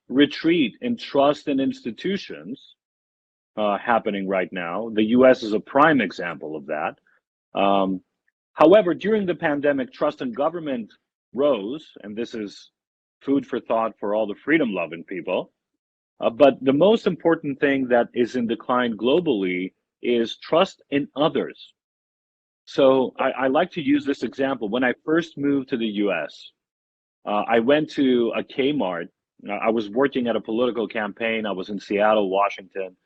retreat in trust in institutions happening right now. The US is a prime example of that. However, during the pandemic, trust in government rose, and this is food for thought for all the freedom-loving people. But the most important thing that is in decline globally is trust in others. So I like to use this example. When I first moved to the US, I went to a Kmart. I was working at a political campaign. I was in Seattle, Washington.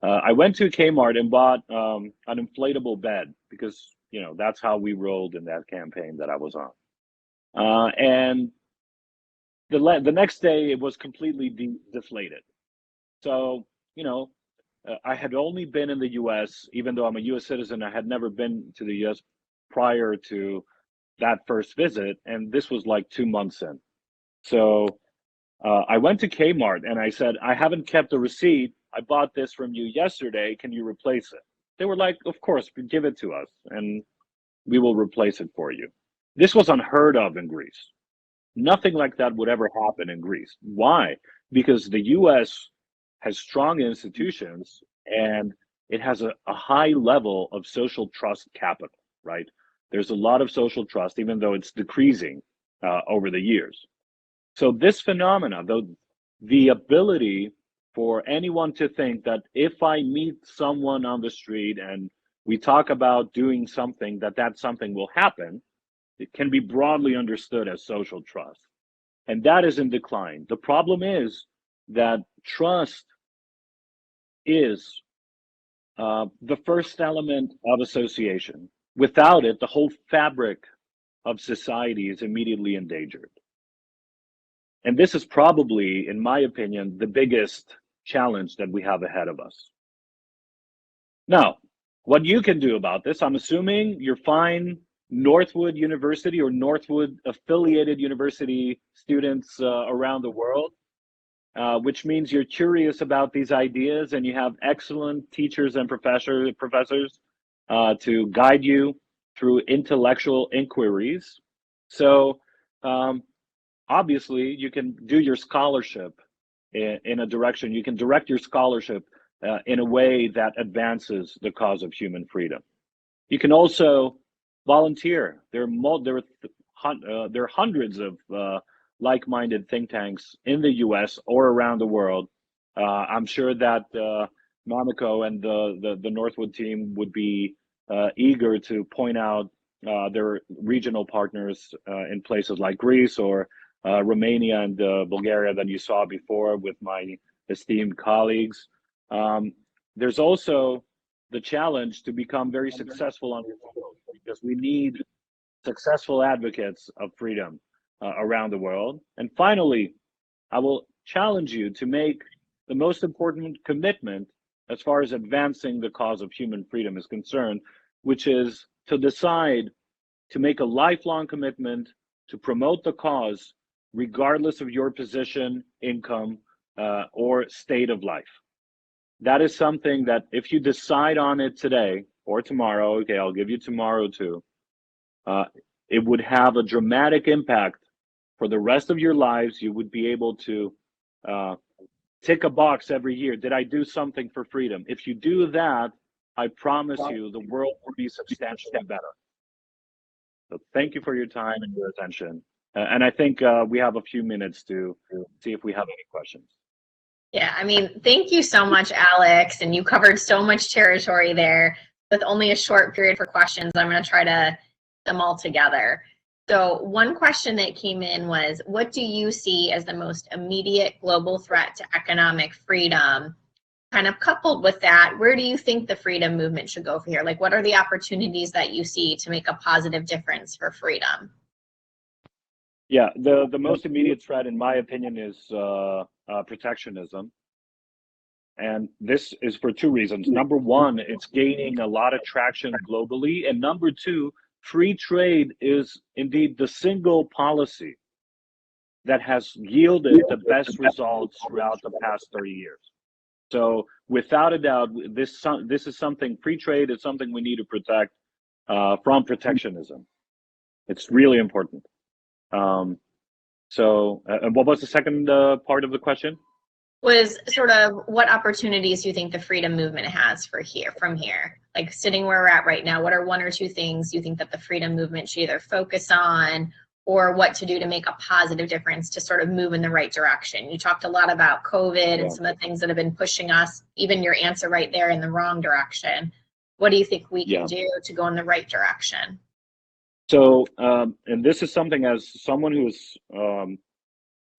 I went to Kmart and bought an inflatable bed because, that's how we rolled in that campaign that I was on. And the next day it was completely deflated. So, you know, I had only been in the US, even though I'm a US citizen, I had never been to the US prior to that first visit. And this was like 2 months in. So I went to Kmart and I said, I haven't kept the receipt. I bought this from you yesterday. Can you replace it? They were like, of course, give it to us and we will replace it for you. This was unheard of in Greece. Nothing like that would ever happen in Greece. Why? Because the US has strong institutions and it has a high level of social trust capital, right? There's a lot of social trust, even though it's decreasing over the years. So this phenomena, though, the ability for anyone to think that if I meet someone on the street and we talk about doing something, that something will happen, it can be broadly understood as social trust. And that is in decline. The problem is that trust is the first element of association. Without it, the whole fabric of society is immediately endangered. And this is probably, in my opinion, the biggest challenge that we have ahead of us. Now, what you can do about this, I'm assuming you're fine Northwood University or Northwood affiliated university students around the world, which means you're curious about these ideas and you have excellent teachers and professors to guide you through intellectual inquiries. So obviously you can do your scholarship in a direction, you can direct your scholarship in a way that advances the cause of human freedom. You can also volunteer. There are hundreds of like-minded think tanks in the US or around the world. I'm sure that Monaco and the Northwood team would be eager to point out their regional partners in places like Greece or Romania and Bulgaria that you saw before with my esteemed colleagues. There's also the challenge to become very successful on your field, because we need successful advocates of freedom around the world. And finally, I will challenge you to make the most important commitment as far as advancing the cause of human freedom is concerned, which is to decide to make a lifelong commitment to promote the cause regardless of your position, income, or state of life. That is something that if you decide on it today or tomorrow, okay, I'll give you tomorrow too, it would have a dramatic impact for the rest of your lives. You would be able to tick a box every year. Did I do something for freedom? If you do that, I promise you the world will be substantially better. So thank you for your time and your attention. And I think we have a few minutes to see if we have any questions. Yeah, I mean, thank you so much, Alex. And you covered so much territory there with only a short period for questions. I'm going to try to them all together. So one question that came in was, what do you see as the most immediate global threat to economic freedom? Kind of coupled with that, where do you think the freedom movement should go from here? Like, what are the opportunities that you see to make a positive difference for freedom? Yeah, the most immediate threat, in my opinion, is protectionism. And this is for two reasons. Number one, it's gaining a lot of traction globally. And number two, free trade is indeed the single policy that has yielded the best results throughout the past 30 years. So without a doubt, this is something, free trade is something we need to protect from protectionism. It's really important. So what was the second part of the question? Was sort of what opportunities do you think the freedom movement has from here? Like sitting where we're at right now, what are one or two things you think that the freedom movement should either focus on, or what to do to make a positive difference to sort of move in the right direction? You talked a lot about COVID and some of the things that have been pushing us, even your answer right there, in the wrong direction. What do you think we can do to go in the right direction? So, and this is something, as someone who's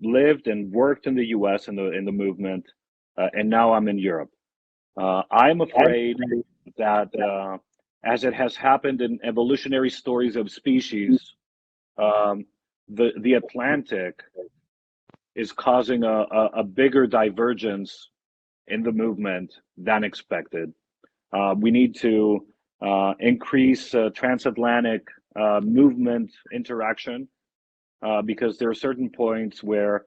lived and worked in the US in the movement, and now I'm in Europe. I'm afraid that as it has happened in evolutionary stories of species, the Atlantic is causing a bigger divergence in the movement than expected. We need to increase transatlantic movement interaction because there are certain points where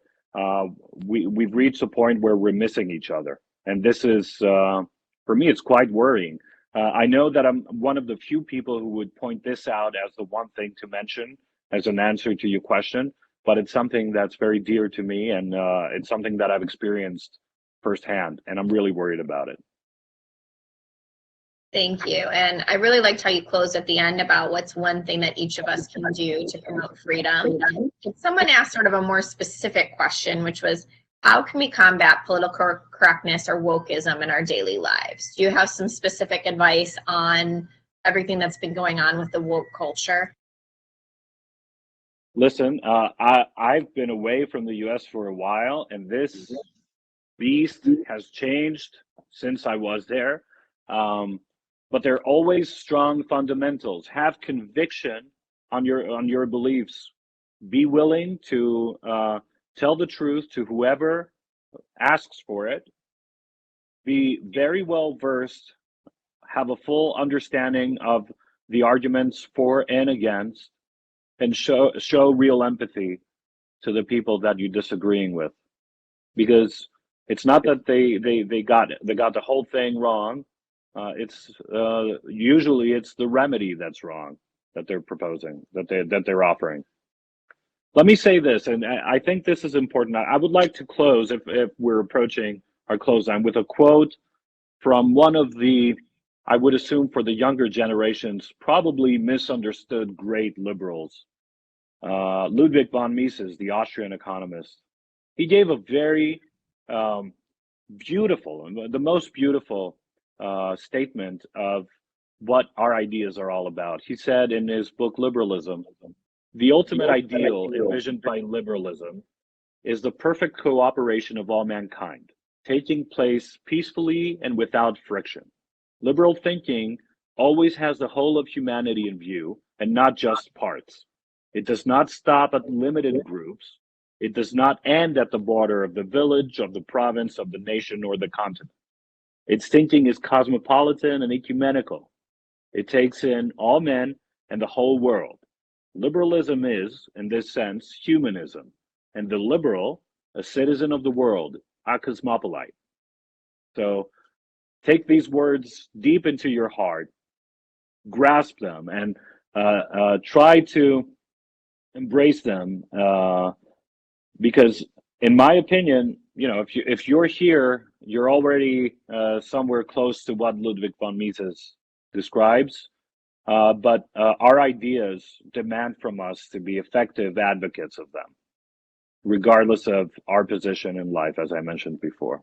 we've reached a point where we're missing each other. And this is, for me, it's quite worrying. I know that I'm one of the few people who would point this out as the one thing to mention as an answer to your question, but it's something that's very dear to me, and it's something that I've experienced firsthand, and I'm really worried about it. Thank you. And I really liked how you closed at the end about what's one thing that each of us can do to promote freedom. Someone asked sort of a more specific question, which was, how can we combat political correctness or wokeism in our daily lives? Do you have some specific advice on everything that's been going on with the woke culture? Listen, I've been away from the US for a while, and this beast has changed since I was there. But they're always strong fundamentals. Have conviction on your beliefs. Be willing to tell the truth to whoever asks for it. Be very well versed. Have a full understanding of the arguments for and against, and show real empathy to the people that you're disagreeing with. Because it's not that they got the whole thing wrong. It's usually it's the remedy that's wrong that they're proposing, that they're offering. Let me say this, and I think this is important. I would like to close, if we're approaching our close time, with a quote from one of the, I would assume for the younger generations, probably misunderstood great liberals, Ludwig von Mises, the Austrian economist. He gave a very beautiful, the most beautiful statement of what our ideas are all about. He said in his book Liberalism, the ultimate ideal envisioned by liberalism is the perfect cooperation of all mankind, taking place peacefully and without friction. Liberal thinking always has the whole of humanity in view and not just parts. It does not stop at limited groups. It does not end at the border of the village, of the province, of the nation, or the continent. Its thinking is cosmopolitan and ecumenical. It takes in all men and the whole world. Liberalism is, in this sense, humanism, and the liberal, a citizen of the world, a cosmopolite. So take these words deep into your heart, grasp them, and try to embrace them, because in my opinion, you know, if you're here, you're already somewhere close to what Ludwig von Mises describes. But our ideas demand from us to be effective advocates of them, regardless of our position in life, as I mentioned before.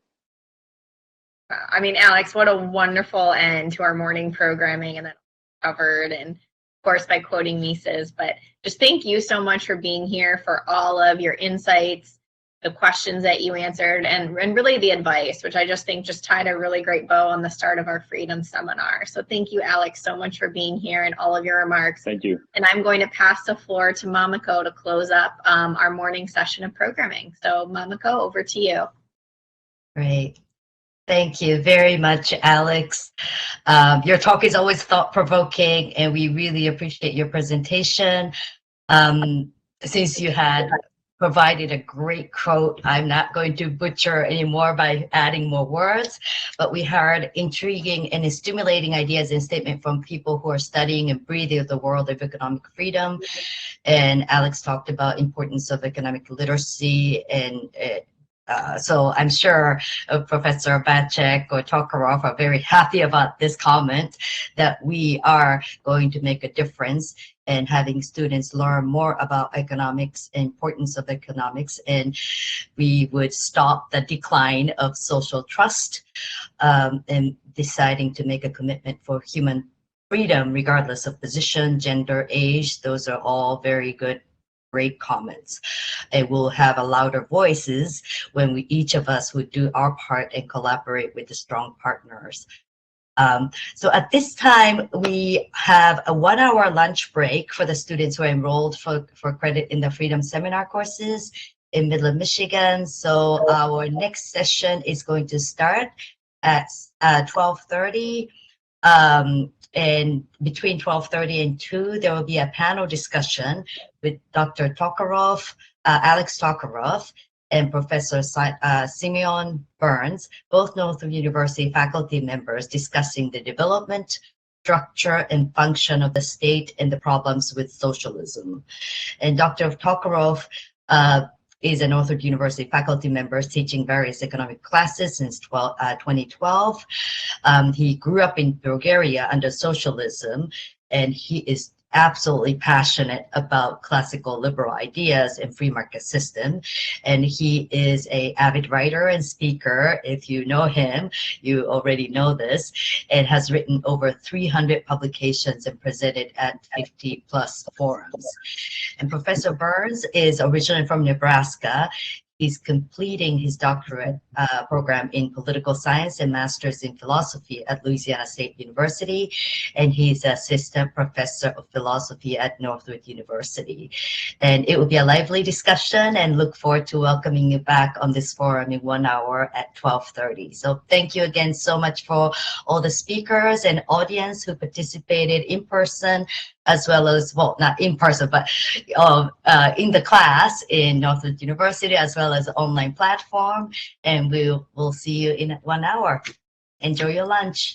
I mean, Alex, what a wonderful end to our morning programming, and then covered, and of course by quoting Mises. But just thank you so much for being here, for all of your insights, the questions that you answered, and really the advice, which I just think just tied a really great bow on the start of our Freedom Seminar. So thank you, Alex, so much for being here and all of your remarks. Thank you. And I'm going to pass the floor to Mamiko to close up our morning session of programming. So Mamiko, over to you. Great. Thank you very much, Alex. Your talk is always thought-provoking, and we really appreciate your presentation. Since you had provided a great quote, I'm not going to butcher anymore by adding more words, but we heard intriguing and stimulating ideas and statements from people who are studying and breathing the world of economic freedom. And Alex talked about importance of economic literacy, and so I'm sure Professor Bacek or Tokarov are very happy about this comment, that we are going to make a difference in having students learn more about economics, importance of economics, and we would stop the decline of social trust, and deciding to make a commitment for human freedom regardless of position, gender, age. Those are all very good, great comments. And we'll have a louder voices when each of us would do our part and collaborate with the strong partners. So at this time, we have a 1-hour lunch break for the students who are enrolled for credit in the Freedom Seminar courses. in Midland, Michigan. So our next session is going to start at 12:30. And between 12:30 and 2, there will be a panel discussion with Dr. Tokarov, Alex Tokarov, and Professor Simeon Burns, both Northwood University faculty members, discussing the development, structure, and function of the state and the problems with socialism. And Dr. Tokarov is a Northwood University faculty member teaching various economic classes since 2012. He grew up in Bulgaria under socialism, and he is absolutely passionate about classical liberal ideas and free market system. And he is an avid writer and speaker. If you know him, you already know this, and has written over 300 publications and presented at 50 plus forums. And Professor Burns is originally from Nebraska. He's completing his doctorate program in political science and master's in philosophy at Louisiana State University. And he's assistant professor of philosophy at Northwood University. And it will be a lively discussion, and look forward to welcoming you back on this forum in 1 hour at 12:30. So thank you again so much for all the speakers and audience who participated in person, as well as, well, not in person, but in the class in Northwood University, as well as the online platform. And we'll see you in 1 hour. Enjoy your lunch.